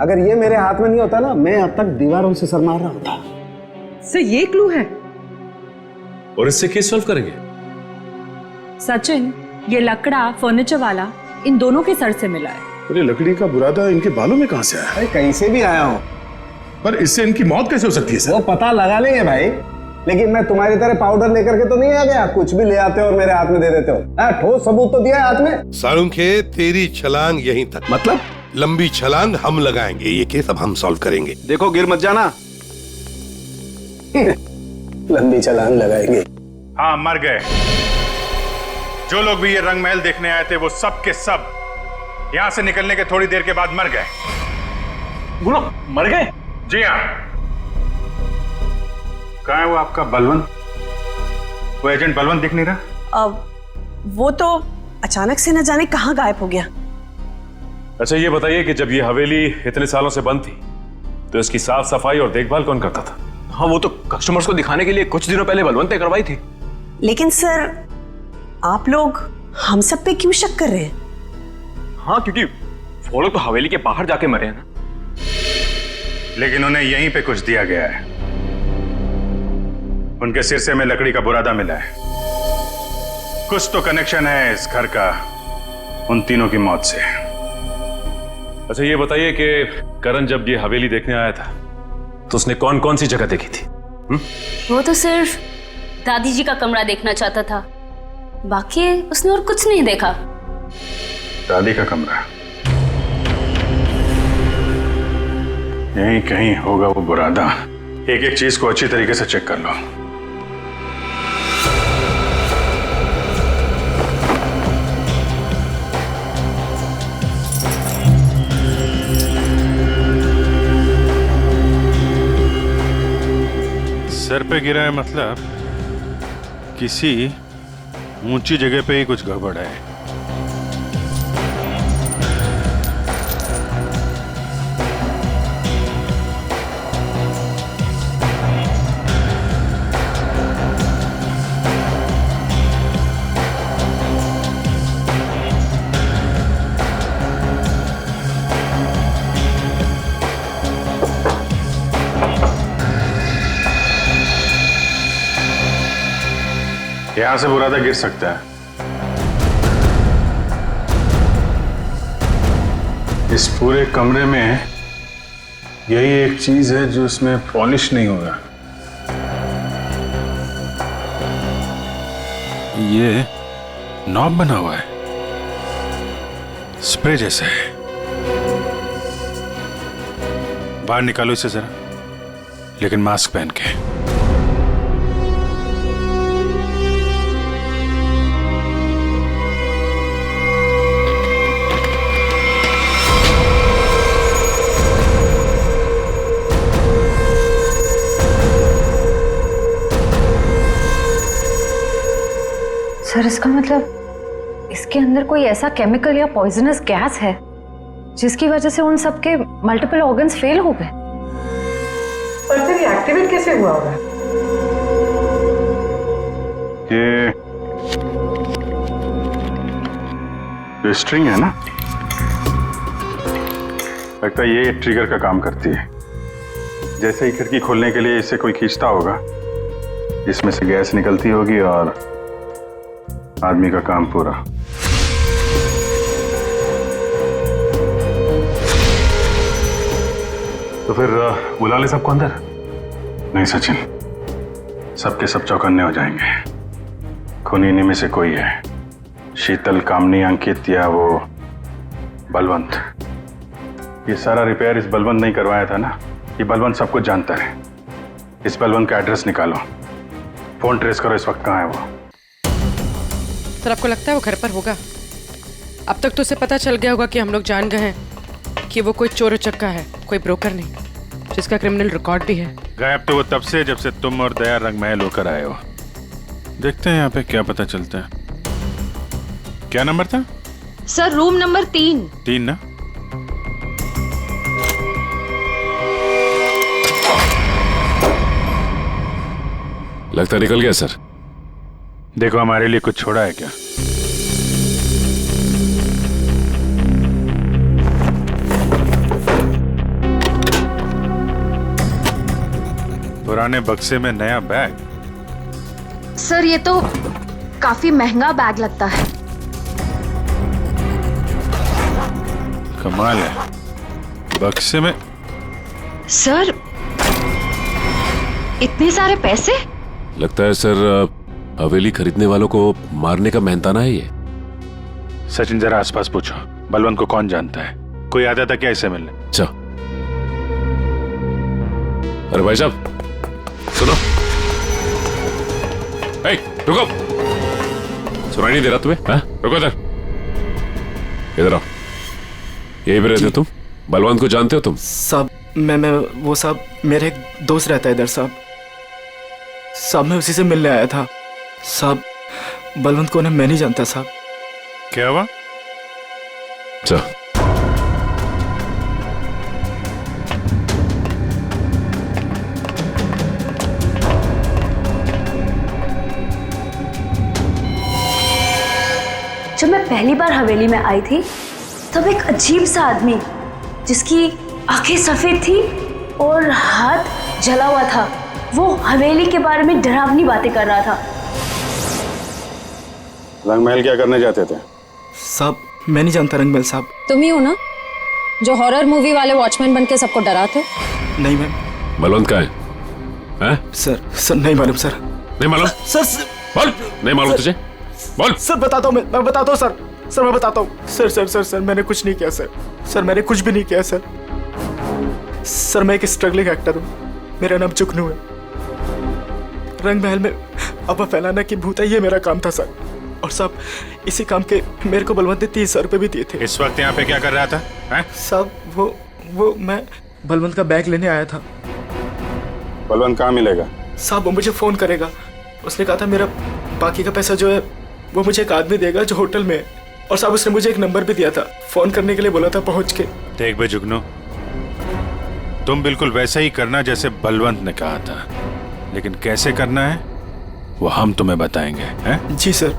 अगर ये मेरे हाथ में नहीं होता ना, मैं अब तक दीवारों से सर मार रहा होता। सर, ये क्लू है। और इससे केस सॉल्व करेंगे? सचिन, ये लकड़ा फर्नीचर वाला इन दोनों के सर से मिला है। अरे लकड़ी का बुरादा इनके बालों में कहां से आया? अरे कहीं से भी आया हूं, पर इससे इनकी मौत कैसे हो सकती है सर? वो पता लगा लेंगे भाई, लेकिन मैं तुम्हारी तरह पाउडर लेकर के तो नहीं आ गया, कुछ भी ले आते हो और मेरे हाथ में दे देते हो। ठोस सबूत तो दिया है हाथ में। सालुंखे, तेरी छलांग यहीं तक। मतलब? लंबी छलांग हम लगाएंगे, ये केस अब हम सॉल्व करेंगे। देखो, गिर मत जाना। लंबी छलांग लगाएंगे। हाँ, मर गए। जो लोग भी ये रंग महल देखने आए थे वो सब के सब यहां से निकलने के थोड़ी देर के बाद मर गए। गुरु, मर गए? जी हाँ। कहाँ है वो आपका बलवंत? वो एजेंट बलवंत दिख नहीं रहा। वो तो अचानक से न जाने कहाँ गायब हो गया। अच्छा ये बताइए कि जब ये हवेली इतने सालों से बंद थी तो इसकी साफ सफाई और देखभाल कौन करता था? हाँ, वो तो कस्टमर्स को दिखाने के लिए कुछ दिनों पहले बलवंत ने करवाई थी। लेकिन सर, आप लोग हम सब पे क्यों शक कर रहे हैं? हाँ, क्योंकि वो लोग तो हवेली के बाहर जाके मरे हैं ना। लेकिन उन्हें यहीं पे कुछ दिया गया है। उनके सिरसे में लकड़ी का बुरादा मिला है। कुछ तो कनेक्शन है इस घर का उन तीनों की मौत से। अच्छा, ये बताइए कि करण जब ये हवेली देखने आया था तो उसने कौन कौन सी जगह देखी थी? वो तो सिर्फ दादी जी का कमरा देखना चाहता था, बाकी उसने और कुछ नहीं देखा। दादी का कमरा? यहीं कहीं होगा वो बुरादा। एक एक चीज को अच्छी तरीके से चेक कर लो। सर पे गिरा है मतलब किसी ऊंची जगह पे ही कुछ गड़बड़ है। यहां से बुरादा गिर सकता है। इस पूरे कमरे में यही एक चीज है जो इसमें पॉलिश नहीं होगा। ये नॉब बना हुआ है, स्प्रे जैसा है। बाहर निकालो इसे जरा, लेकिन मास्क पहन के। सर, इसका मतलब इसके अंदर कोई ऐसा केमिकल या पॉइजनस गैस है जिसकी वजह से उन सबके मल्टीपल ऑर्गन्स फेल हो गए। पर फिर ये एक्टिवेट कैसे हुआ होगा? ये स्ट्रिंग है ना, लगता है ये ट्रिगर का काम करती है। जैसे ही खिड़की खोलने के लिए इसे कोई खींचता होगा, इसमें से गैस निकलती होगी और आदमी का काम पूरा। तो फिर बुला ले सबको अंदर। नहीं सचिन, सबके सब चौकन्ने हो जाएंगे। खूनी इन्हीं में से कोई है, शीतल, कामनी, अंकित या वो बलवंत। ये सारा रिपेयर इस बलवंत नहीं करवाया था ना। ये बलवंत सब कुछ जानता है। इस बलवंत का एड्रेस निकालो, फोन ट्रेस करो, इस वक्त कहाँ है वो। सर, आपको लगता है वो घर पर होगा? अब तक तो उसे पता चल गया होगा कि हम लोग जान गए हैं कि वो कोई चोर उचक्का है, कोई ब्रोकर नहीं, जिसका क्रिमिनल रिकॉर्ड भी है। गायब तो वो तब से जब से तुम और दया रंग महल होकर आए हो। देखते हैं यहाँ पे क्या पता चलता है। क्या नंबर था? Sir, room number 3। 3 ना? लगता निकल गया सर। देखो, हमारे लिए कुछ छोड़ा है क्या? पुराने बक्से में नया बैग? सर, ये तो काफी महंगा बैग लगता है। कमाल है, बक्से में। सर, इतने सारे पैसे? लगता है सर हवेली खरीदने वालों को मारने का मेहनताना है ये। सचिन, जरा आसपास पूछो, बलवंत को कौन जानता है? कोई आता था क्या इसे मिलने? अच्छा, अरे भाई साहब सुनो। ए, रुको, सुनाई नहीं दे रहा तुम्हें? हाँ, रुको इधर आओ। यही पे रहते हो तुम? बलवंत को जानते हो तुम? साहब, मैं वो साहब, मेरा एक दोस्त रहता है इधर साहब। मैं उसी से मिलने आया था साहब। बलवंत को मैं नहीं जानता साहब। क्या हुआ? जब मैं पहली बार हवेली में आई थी तब एक अजीब सा आदमी जिसकी आंखें सफेद थी और हाथ जला हुआ था, वो हवेली के बारे में डरावनी बातें कर रहा था। रंगमहल क्या करने जाते थे? साहब मैं नहीं जानता रंगमहल साहब। तुम ही हो ना जो हॉरर मूवी वाले वॉचमैन बन के सबको डराते? नहीं मैम। बलवंत का है? सर नहीं मालूम सर। नहीं मालूम? सर बोल। नहीं मालूम तुझे? बोल। सर बताता हूँ मैं बताता हूँ सर मैं बताता हूँ। सर मैंने कुछ नहीं किया सर मैंने कुछ भी नहीं किया सर मैं एक स्ट्रगलिंग एक्टर हूँ, मेरा नाम जुगनू है। रंगमहल में अफवाह फैलाना कि भूत है ये मेरा काम था सर, और साहब इसी काम के मेरे को बलवंत ने 30,000 रुपए भी दिए थे। इस वक्त यहाँ पे क्या कर रहा था? साहब वो मैं बलवंत का बैग लेने आया था। बलवंत कहाँ मिलेगा? साहब वो मुझे फोन करेगा, उसने कहा था मेरा बाकी का पैसा जो है वो मुझे एक आदमी देगा जो होटल में है, और साहब उसने मुझे एक नंबर भी दिया था, फोन करने के लिए बोला था पहुंच के। देख बे जुगनू, तुम बिल्कुल वैसे ही करना जैसे बलवंत ने कहा था, लेकिन कैसे करना है वो हम तुम्हें बताएंगे। हैं? जी सर।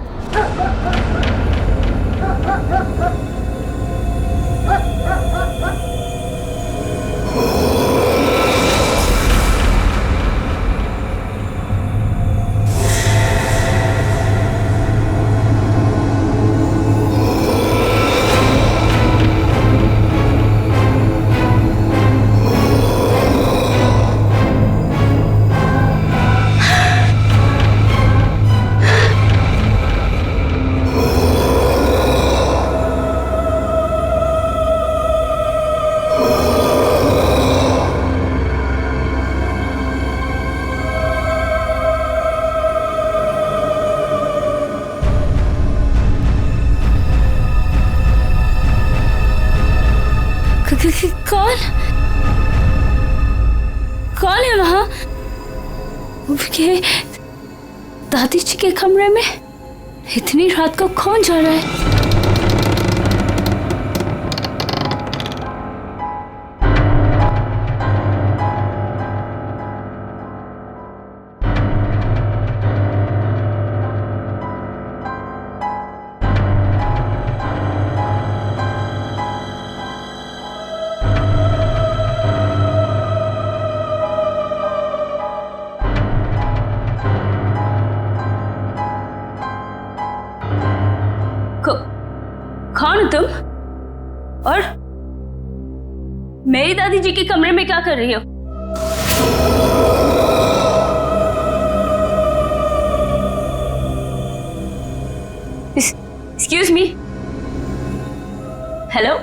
कौन है वहां? के दादी जी के कमरे में इतनी रात को कौन जा रहा है? कौन हो तुम? और मेरी दादी जी के कमरे में क्या कर रही हो? Excuse me. हेलो?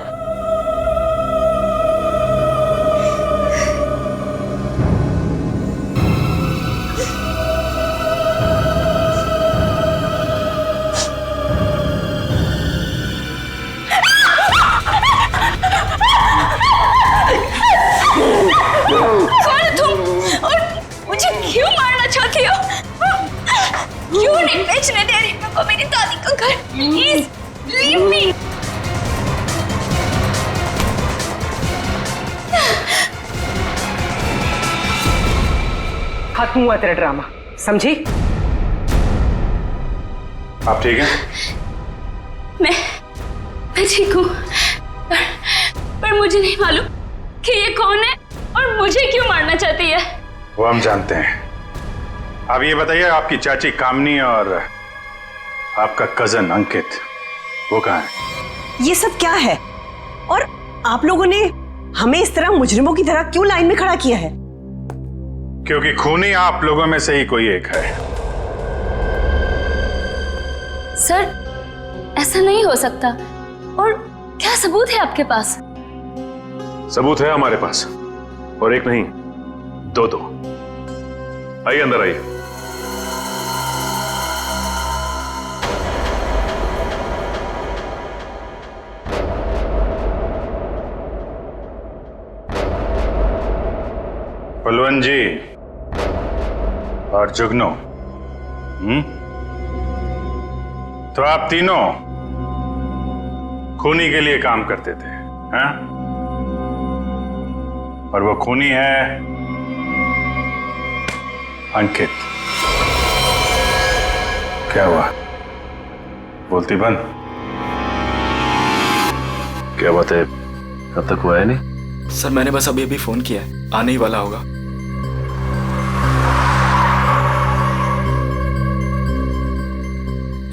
क्यों नहीं बेचने दे रही मेरे को मेरी दादी का घर? Please leave me. खत्म हुआ तेरा ड्रामा, समझी? आप ठीक हैं? मैं ठीक हूँ, पर मुझे नहीं मालूम कि ये कौन है और मुझे क्यों मारना चाहती है। वो हम जानते हैं। अब ये बताइए, आपकी चाची कामनी और आपका कजन अंकित वो कहाँ है? ये सब क्या है? और आप लोगों ने हमें इस तरह मुजरिमों की तरह क्यों लाइन में खड़ा किया है? क्योंकि खूनी आप लोगों में से ही कोई एक है। सर ऐसा नहीं हो सकता। और क्या सबूत है आपके पास? सबूत है हमारे पास, और एक नहीं दो। आइए अंदर आइए। बलवंत जी और जुगनू, तो आप तीनों खूनी के लिए काम करते थे, हैं? और वो खूनी है अंकित। क्या हुआ? बोलती बंद? क्या बात है, अब तक वो आया नहीं? सर मैंने बस अभी अभी फोन किया है, आने ही वाला होगा।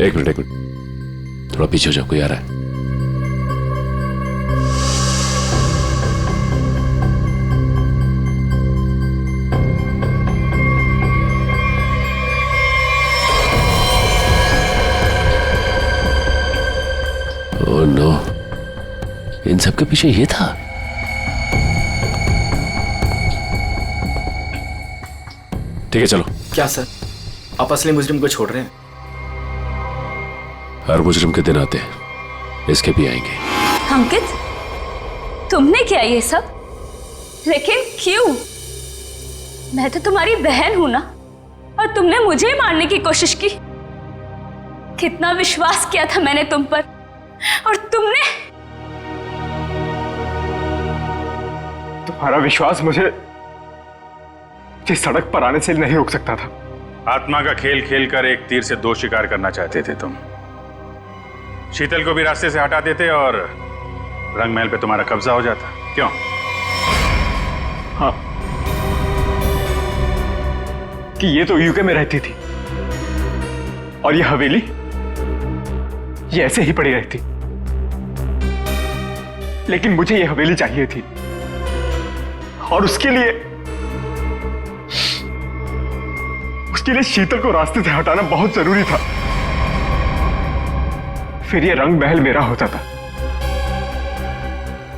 एक मिनट, थोड़ा पीछे हो जाओ, कोई आ रहा है। ओह नो, इन सब के पीछे ये था। ठीक है चलो। क्या सर, आप असली मुजरिम को छोड़ रहे हैं? हर मुजरिम के दिन आते हैं, इसके भी आएंगे। अंकित, तुमने किया ये सब? लेकिन क्यों? मैं तो तुम्हारी बहन हूं ना, और तुमने मुझे ही मारने की कोशिश की। कितना विश्वास किया था मैंने तुम पर, और तुमने। तुम्हारा विश्वास मुझे सड़क पर आने से नहीं रोक सकता था। आत्मा का खेल खेल कर एक तीर से दो शिकार करना चाहते थे तुम। शीतल को भी रास्ते से हटा देते और रंग महल पे तुम्हारा कब्जा हो जाता। क्यों? हाँ, कि ये तो यूके में रहती थी और ये हवेली ये ऐसे ही पड़ी रहती, लेकिन मुझे ये हवेली चाहिए थी, और उसके लिए शीतल को रास्ते से हटाना बहुत जरूरी था। फिर ये रंग महल मेरा होता था,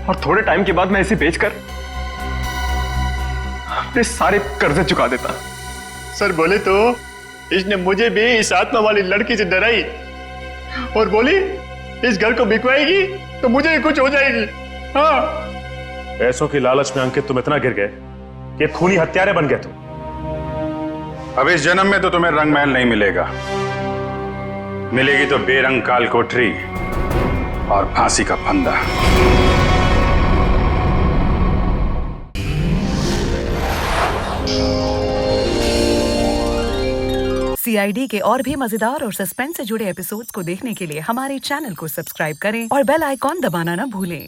और थोड़े टाइम के बाद मैं इसे बेचकर अपने सारे कर्जे चुका देता। सर बोले तो इसने मुझे भी इस आत्मा वाली लड़की से डराई और बोली इस घर को बिकवाएगी तो मुझे ही कुछ हो जाएगी। हाँ, पैसों की लालच में अंकित तुम इतना गिर गए कि खूनी हत्यारे बन गए तुम। अब इस जन्म में तो तुम्हें रंग महल नहीं मिलेगा, मिलेगी तो बेरंग काल कोठरी और फांसी का फंदा। CID के और भी मजेदार और सस्पेंस से जुड़े एपिसोड्स को देखने के लिए हमारे चैनल को सब्सक्राइब करें और बेल आइकॉन दबाना ना भूलें।